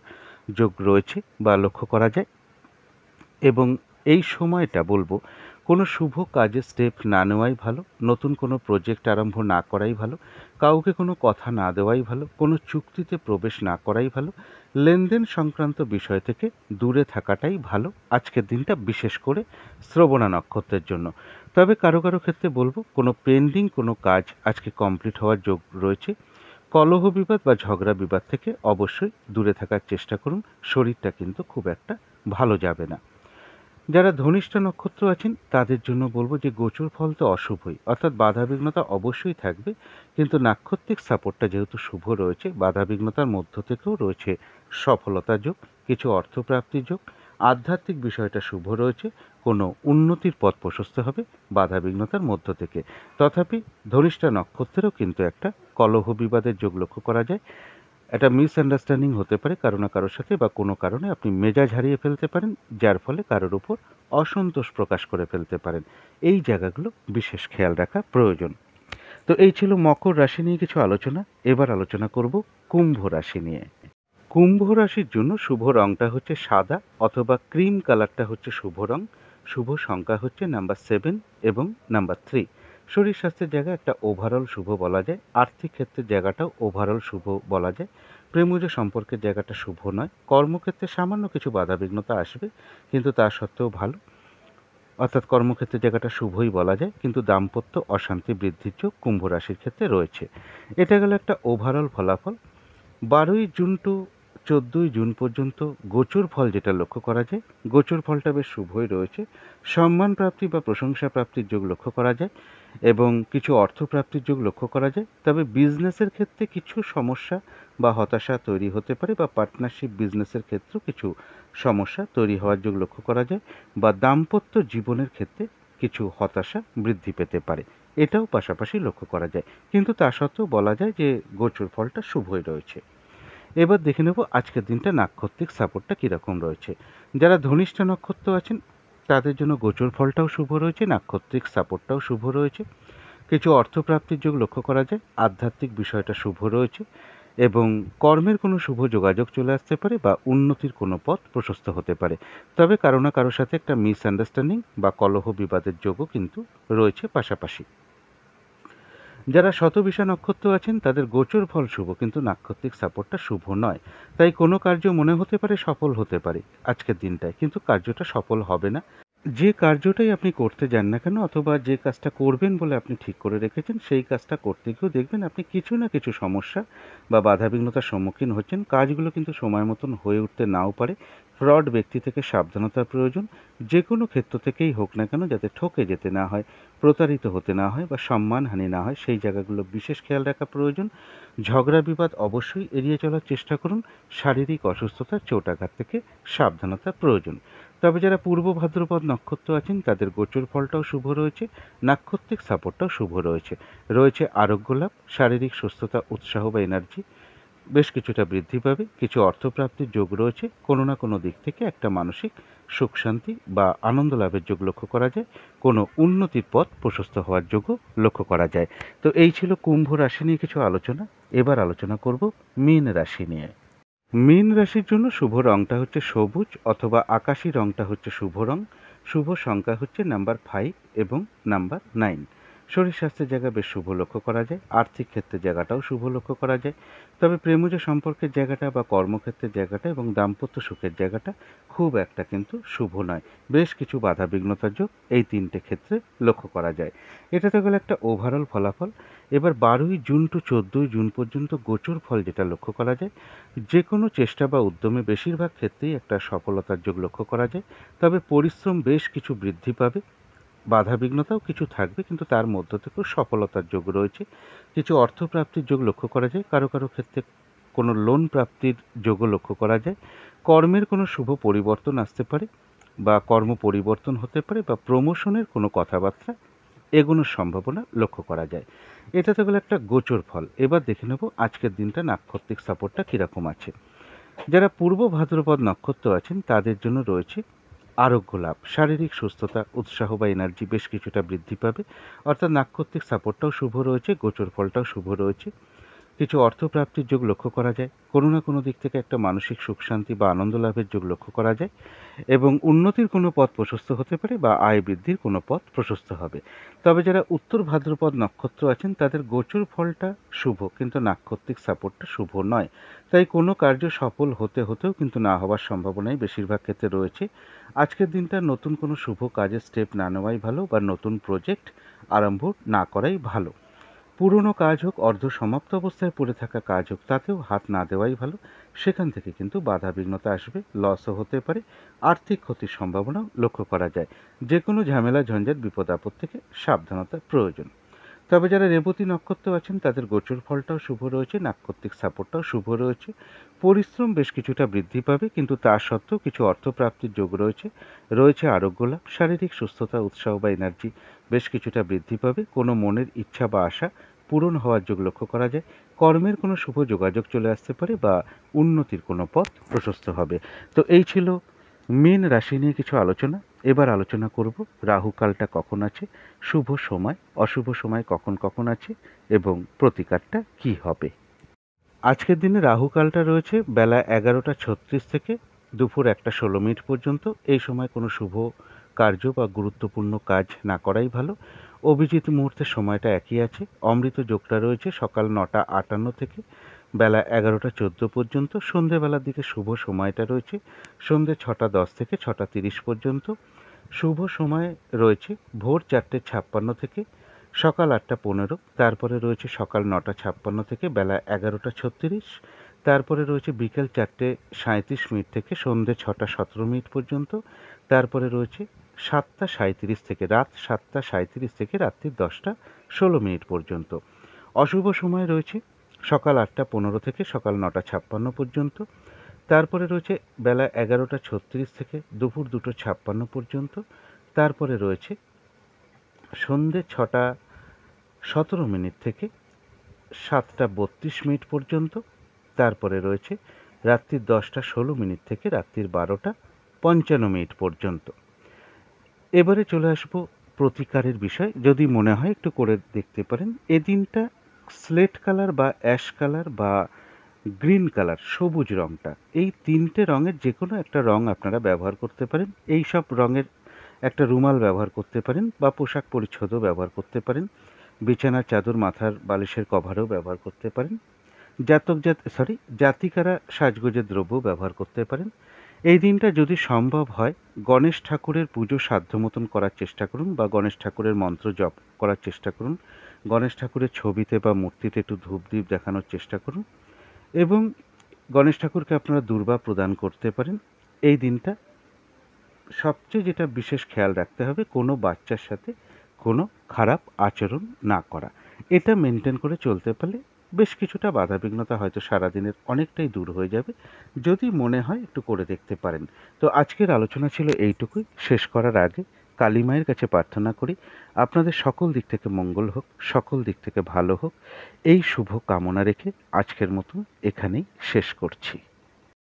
যোগ রয়েছে বা লক্ষ্য করা যায়। এবং এই সময়টা বলবো কোনো শুভ কাজে স্টেপ না নেওয়াই ভালো, নতুন কোনো প্রজেক্ট আরম্ভ না করাই ভালো, কাউকে কোনো কথা না দেওয়াই ভালো, কোনো চুক্তিতে প্রবেশ না করাই ভালো, লেনদেন সংক্রান্ত বিষয় থেকে দূরে থাকাটাই ভালো আজকের দিনটা, বিশেষ করে শ্রবণা নক্ষত্রের জন্য। তবে কারো কারো ক্ষেত্রে বলবো কোনো পেন্ডিং কোনো কাজ আজকে কমপ্লিট হওয়ার যোগ রয়েছে। কলহ বিবাদ বা ঝগড়া বিবাদ থেকে অবশ্যই দূরে থাকার চেষ্টা করুন, শরীরটা কিন্তু খুব একটা ভালো যাবে না। যারা ধনিষ্ঠ নক্ষত্র আছেন তাদের জন্য বলবো যে গোচর ফল তো অশুভই, অর্থাৎ বাধা বিঘ্নতা অবশ্যই থাকবে, কিন্তু নাক্ষত্রিক সাপোর্টটা যেহেতু শুভ রয়েছে, বাধা বিঘ্নতার মধ্য থেকেও রয়েছে সফলতা যোগ, কিছু অর্থপ্রাপ্তির যোগ, আধ্যাত্মিক বিষয়টা শুভ রয়েছে, কোনো উন্নতির পথ প্রশস্ত হবে বাধা বিঘ্নতার মধ্য থেকে। তথাপি ধনিষ্ঠ নক্ষত্রেরও কিন্তু একটা কলহ বিবাদের যোগ লক্ষ্য করা যায়। একটা মিসআন্ডারস্ট্যান্ডিং হতে পারে কারো না কারোর সাথে, বা কোনো কারণে আপনি মেজাজ হারিয়ে ফেলতে পারেন, যার ফলে কারোর উপর অসন্তোষ প্রকাশ করে ফেলতে পারেন। এই জায়গাগুলো বিশেষ খেয়াল রাখা প্রয়োজন। তো এই ছিল মকর রাশি নিয়ে কিছু আলোচনা। এবার আলোচনা করব কুম্ভ রাশি নিয়ে। কুম্ভ রাশির জন্য শুভ রংটা হচ্ছে সাদা অথবা ক্রিম কালারটা হচ্ছে শুভ রং। শুভ সংখ্যা হচ্ছে নাম্বার 7 এবং নাম্বার 3। শরীর স্বাস্থ্যের জায়গায় একটা ওভারঅল শুভ বলা যায়, আর্থিক ক্ষেত্রের জায়গাটাও ওভারঅল শুভ বলা যায়, প্রেমজ সম্পর্কের জায়গাটা শুভ নয়, কর্মক্ষেত্রে সামান্য কিছু বাধাবিঘ্নতা আসবে কিন্তু তা সত্ত্বেও ভালো, অর্থাৎ কর্মক্ষেত্রের জায়গাটা শুভই বলা যায়, কিন্তু দাম্পত্য অশান্তি বৃদ্ধির যোগ কুম্ভ রাশির ক্ষেত্রে রয়েছে। এটা গেল একটা ওভারঅল ফলাফল। 12ই জুন টু 14ই জুন পর্যন্ত গোচর ফল যেটা লক্ষ্য করা যায়, গোচর ফলটা বেশ শুভই রয়েছে। সম্মান প্রাপ্তি বা প্রশংসা প্রাপ্তির যোগ লক্ষ্য করা যায়, এবং কিছু অর্থপ্রাপ্তির যোগ লক্ষ্য করা যায়। তবে বিজনেসের ক্ষেত্রে কিছু সমস্যা বা হতাশা তৈরি হতে পারে, বা পার্টনারশিপ বিজনেসের ক্ষেত্রেও কিছু সমস্যা তৈরি হওয়ার যোগ লক্ষ্য করা যায়, বা দাম্পত্য জীবনের ক্ষেত্রে কিছু হতাশা বৃদ্ধি পেতে পারে, এটাও পাশাপাশি লক্ষ্য করা যায়। কিন্তু তা সত্ত্বেও বলা যায় যে গোচর ফলটা শুভই রয়েছে। এবার দেখে নেব আজকের দিনটা নাক্ষত্রিক সাপোর্টটা কীরকম রয়েছে। যারা ধনিষ্ঠ নক্ষত্র আছেন তাদের জন্য গোচর ফলটাও শুভ রয়েছে, নাক্ষত্রিক সাপোর্টটাও শুভ রয়েছে, কিছু অর্থপ্রাপ্তির যোগ লক্ষ্য করা যায়, আধ্যাত্মিক বিষয়টা শুভ রয়েছে, এবং কর্মের কোনো শুভ যোগাযোগ চলে আসতে পারে বা উন্নতির কোনো পথ প্রশস্ত হতে পারে। তবে কারো না কারোর সাথে একটা মিসআন্ডারস্ট্যান্ডিং বা কলহ বিবাদের যোগও কিন্তু রয়েছে পাশাপাশি। যারা শতবিষা নক্ষত্র আছেন তাদের গোচর ফল শুভ, কিন্তু নাক্ষত্রিক সাপোর্টটা শুভ নয়। তাই কোনো কার্য মনে হতে পারে সফল হতে পারে আজকের দিনটায়, কিন্তু কার্যটা সফল হবে না। যে কার্যটাই আপনি করতে যান না কেন, অথবা যে কাজটা করবেন বলে আপনি ঠিক করে রেখেছেন, সেই কাজটা করতে গিয়েও দেখবেন আপনি কিছু না কিছু সমস্যা বা বাধাবিঘ্নতার সম্মুখীন হচ্ছেন। কাজগুলো কিন্তু সময় মতন হয়ে উঠতে নাও পারে। ফ্রড ব্যক্তি থেকে সাবধানতার প্রয়োজন। যে কোনো ক্ষেত্র থেকেই হোক না কেন, যাতে ঠকে যেতে না হয়, প্রতারিত হতে না হয় বা সম্মানহানি না হয়, সেই জায়গাগুলো বিশেষ খেয়াল রাখা প্রয়োজন। ঝগড়া বিবাদ অবশ্যই এড়িয়ে চলার চেষ্টা করুন। শারীরিক অসুস্থতা চোট আঘাত থেকে সাবধানতা প্রয়োজন। তবে যারা পূর্ব ভাদ্রপদ নক্ষত্র আছেন তাদের গোচর ফলটাও শুভ রয়েছে, নাক্ষত্রিক সাপোর্টটাও শুভ রয়েছে। রয়েছে আরোগ্য লাভ, শারীরিক সুস্থতা, উৎসাহ বা এনার্জি বেশ কিছুটা বৃদ্ধি পাবে, কিছু অর্থপ্রাপ্তির যোগ রয়েছে, কোনো না কোনো দিক থেকে একটা মানসিক সুখ শান্তি বা আনন্দ লাভের যোগ লক্ষ্য করা যায়, কোনো উন্নতির পথ প্রশস্ত হওয়ার যোগও লক্ষ্য করা যায়। তো এই ছিল কুম্ভ রাশি নিয়ে কিছু আলোচনা। এবার আলোচনা করব মীন রাশি নিয়ে। মীন রাশির জন্য শুভ রংটা হচ্ছে সবুজ অথবা আকাশি রংটা হচ্ছে শুভ রং। শুভ সংখ্যা হচ্ছে নাম্বার 5 এবং নাম্বার 9। শরীর স্বাস্থ্যের জায়গা বেশ শুভ লক্ষ্য করা যায়, আর্থিক ক্ষেত্রের জায়গাটাও শুভ লক্ষ্য করা যায়। তবে প্রেমজ সম্পর্কের জায়গাটা বা কর্মক্ষেত্রের জায়গাটা এবং দাম্পত্য সুখের জায়গাটা খুব একটা কিন্তু শুভ নয়। বেশ কিছু বাধা বিঘ্নতার যোগ এই তিনটে ক্ষেত্রে লক্ষ্য করা যায়। এটা তো গেল একটা ওভারঅল ফলাফল। এবার 12ই জুন টু 14ই জুন পর্যন্ত গোচর ফল যেটা লক্ষ্য করা যায়, যে কোনো চেষ্টা বা উদ্যমে বেশিরভাগ ক্ষেত্রেই একটা সফলতার যোগ লক্ষ্য করা যায়। তবে পরিশ্রম বেশ কিছু বৃদ্ধি পাবে, বাধাবিঘ্নতাও কিছু থাকবে, কিন্তু তার মধ্য থেকেও সফলতার যোগ রয়েছে। কিছু অর্থপ্রাপ্তির যোগ লক্ষ্য করা যায়, কারো কারো ক্ষেত্রে কোনো লোন প্রাপ্তির যোগও লক্ষ্য করা যায়। কর্মের কোনো শুভ পরিবর্তন আসতে পারে বা কর্ম পরিবর্তন হতে পারে বা প্রমোশনের কোনো কথাবার্তা এগোনোর সম্ভাবনা লক্ষ্য করা যায়। এটা তো গেল একটা গোচর ফল। এবার দেখে নেব আজকের দিনটা নাক্ষত্রিক সাপোর্টটা কীরকম আছে। যারা পূর্ব ভাদ্রপদ নক্ষত্র আছেন তাদের জন্য রয়েছে আরোগ্য লাভ, শারীরিক সুস্থতা, উৎসাহ বা এনার্জি বেশ কিছুটা বৃদ্ধি পাবে। অর্থাৎ নাক্ষত্রিক সাপোর্টটাও শুভ রয়েছে, গোচর ফলটাও শুভ রয়েছে। কিছু অর্থপ্রাপ্তির যোগ লক্ষ্য করা যায়, কোনো না কোনো দিক থেকে একটা মানসিক সুখ শান্তি বা আনন্দ লাভের যোগ লক্ষ্য করা যায় এবং উন্নতির কোনো পথ প্রশস্ত হতে পারে বা আয় বৃদ্ধির কোনো পথ প্রশস্ত হবে। তবে যারা উত্তর ভাদ্রপদ নক্ষত্র আছেন তাদের গোচর ফলটা শুভ, কিন্তু নাক্ষত্রিক সাপোর্টটা শুভ নয়। তাই কোনো কার্য সফল হতেও কিন্তু না হওয়ার সম্ভাবনাই বেশিরভাগ ক্ষেত্রে রয়েছে। আজকের দিনটা নতুন কোনো শুভ কাজের স্টেপ না নেওয়াই ভালো বা নতুন প্রজেক্ট আরম্ভ না করাই ভালো। পুরনো কাজ হোক, অর্ধ সমাপ্ত অবস্থায় পড়ে থাকা কাজ হোক, তাতেও হাত না দেওয়াই ভালো। সেখান থেকে কিন্তু বাধা বিঘ্নতা আসবে, লসও হতে পারে, আর্থিক ক্ষতির সম্ভাবনাও লক্ষ্য করা যায়। যে কোনো ঝামেলা ঝঞ্ঝাট বিপদ আপদ থেকে সাবধানতার প্রয়োজন। তবে যারা রেবতী নক্ষত্র আছেন তাদের গোচর ফলটাও শুভ রয়েছে, নাক্ষত্রিক সাপোর্টটাও শুভ রয়েছে। পরিশ্রম বেশ কিছুটা বৃদ্ধি পাবে, কিন্তু তা সত্ত্বেও কিছু অর্থপ্রাপ্তির যোগ রয়েছে। রয়েছে আরোগ্য লাভ, শারীরিক সুস্থতা, উৎসাহ বা এনার্জি বেশ কিছুটা বৃদ্ধি পাবে। কোনো মনের ইচ্ছা বা আশা পূরণ হওয়ার যোগ লক্ষ্য করা যায়। কর্মের কোনো শুভ যোগাযোগ চলে আসতে পারে বা উন্নতির কোনো পথ প্রশস্ত হবে। তো এই ছিল মীন রাশি নিয়ে কিছু আলোচনা। এবার আলোচনা করব রাহুকালটা কখন আছে, শুভ সময় অশুভ সময় কখন কখন আছে এবং প্রতিকারটা কি হবে। আজকের দিনে রাহুকালটা রয়েছে বেলা 11:36 থেকে দুপুর 1:16 পর্যন্ত। এই সময় কোনো শুভ কার্য বা গুরুত্বপূর্ণ কাজ না করাই ভালো। অভিজিৎ মুহূর্তের সময়টা একই আছে। অমৃত যোগটা রয়েছে সকাল 9:58 থেকে বেলা 11:14 পর্যন্ত। সন্ধেবেলার দিকে শুভ সময়টা রয়েছে সন্ধে 6:10 থেকে 6:30 পর্যন্ত। শুভ সময় রয়েছে ভোর 4:56 থেকে সকাল 8:15। তারপরে রয়েছে সকাল 9:56 থেকে বেলা 11:36। তারপরে রয়েছে বিকেল 4:37 থেকে সন্ধে 6:17 পর্যন্ত। তারপরে রয়েছে 7:37 থেকে রাত 7:37 থেকে রাত্রি 10:16 পর্যন্ত। অশুভ সময় রয়েছে সকাল 8:15 থেকে সকাল 9:56 পর্যন্ত। তারপরে রয়েছে বেলা 11:36 থেকে দুপুর 2:56 পর্যন্ত। তারপরে রয়েছে সন্ধে 6:17 থেকে 7:32 পর্যন্ত। তারপরে রয়েছে রাত্রি 10:16 থেকে রাত্রির 12:55 পর্যন্ত। এবারে চলে আসবো প্রতিকারের বিষয়। যদি মনে হয় একটু করে দেখতে পারেন। এ দিনটা স্লেট কালার বা অ্যাশ কালার বা গ্রিন কালার, সবুজ রঙটা, এই তিনটে রঙের যে কোনো একটা রঙ আপনারা ব্যবহার করতে পারেন। এই সব রঙের একটা রুমাল ব্যবহার করতে পারেন বা পোশাক পরিচ্ছদও ব্যবহার করতে পারেন। বিছানার চাদর, মাথার বালিশের কভারও ব্যবহার করতে পারেন। জাতিকারা সাজগোজের দ্রব্য ব্যবহার করতে পারেন। এই দিনটা যদি সম্ভব হয় গণেশ ঠাকুরের পুজো সাধ্য মতন করার চেষ্টা করুন বা গণেশ ঠাকুরের মন্ত্র জপ করার চেষ্টা করুন। গণেশ ঠাকুরের ছবিতে বা মূর্তিতে একটু ধূপদীপ দেখানোর চেষ্টা করুন এবং গণেশ ঠাকুরকে আপনারা দূর্বা প্রদান করতে পারেন। এই দিনটা সবচেয়ে যেটা বিশেষ খেয়াল রাখতে হবে, কোনো বাচ্চার সাথে কোনো খারাপ আচরণ না করা। এটা মেনটেন করে চলতে পারলে বেশ কিছুটা বাধাবিঘ্নতা হয়তো সারাদিনের অনেকটাই দূর হয়ে যাবে যদি মনে হয় একটু করে দেখতে পারেন। তো আজকের আলোচনা ছিল এইটুকুই। শেষ করার আগে কালী মায়ের কাছে প্রার্থনা করি আপনাদের সকল দিক থেকে মঙ্গল হোক, সকল দিক থেকে ভালো হোক, এই শুভ কামনা রেখে আজকের মতো এখানেই শেষ করছি।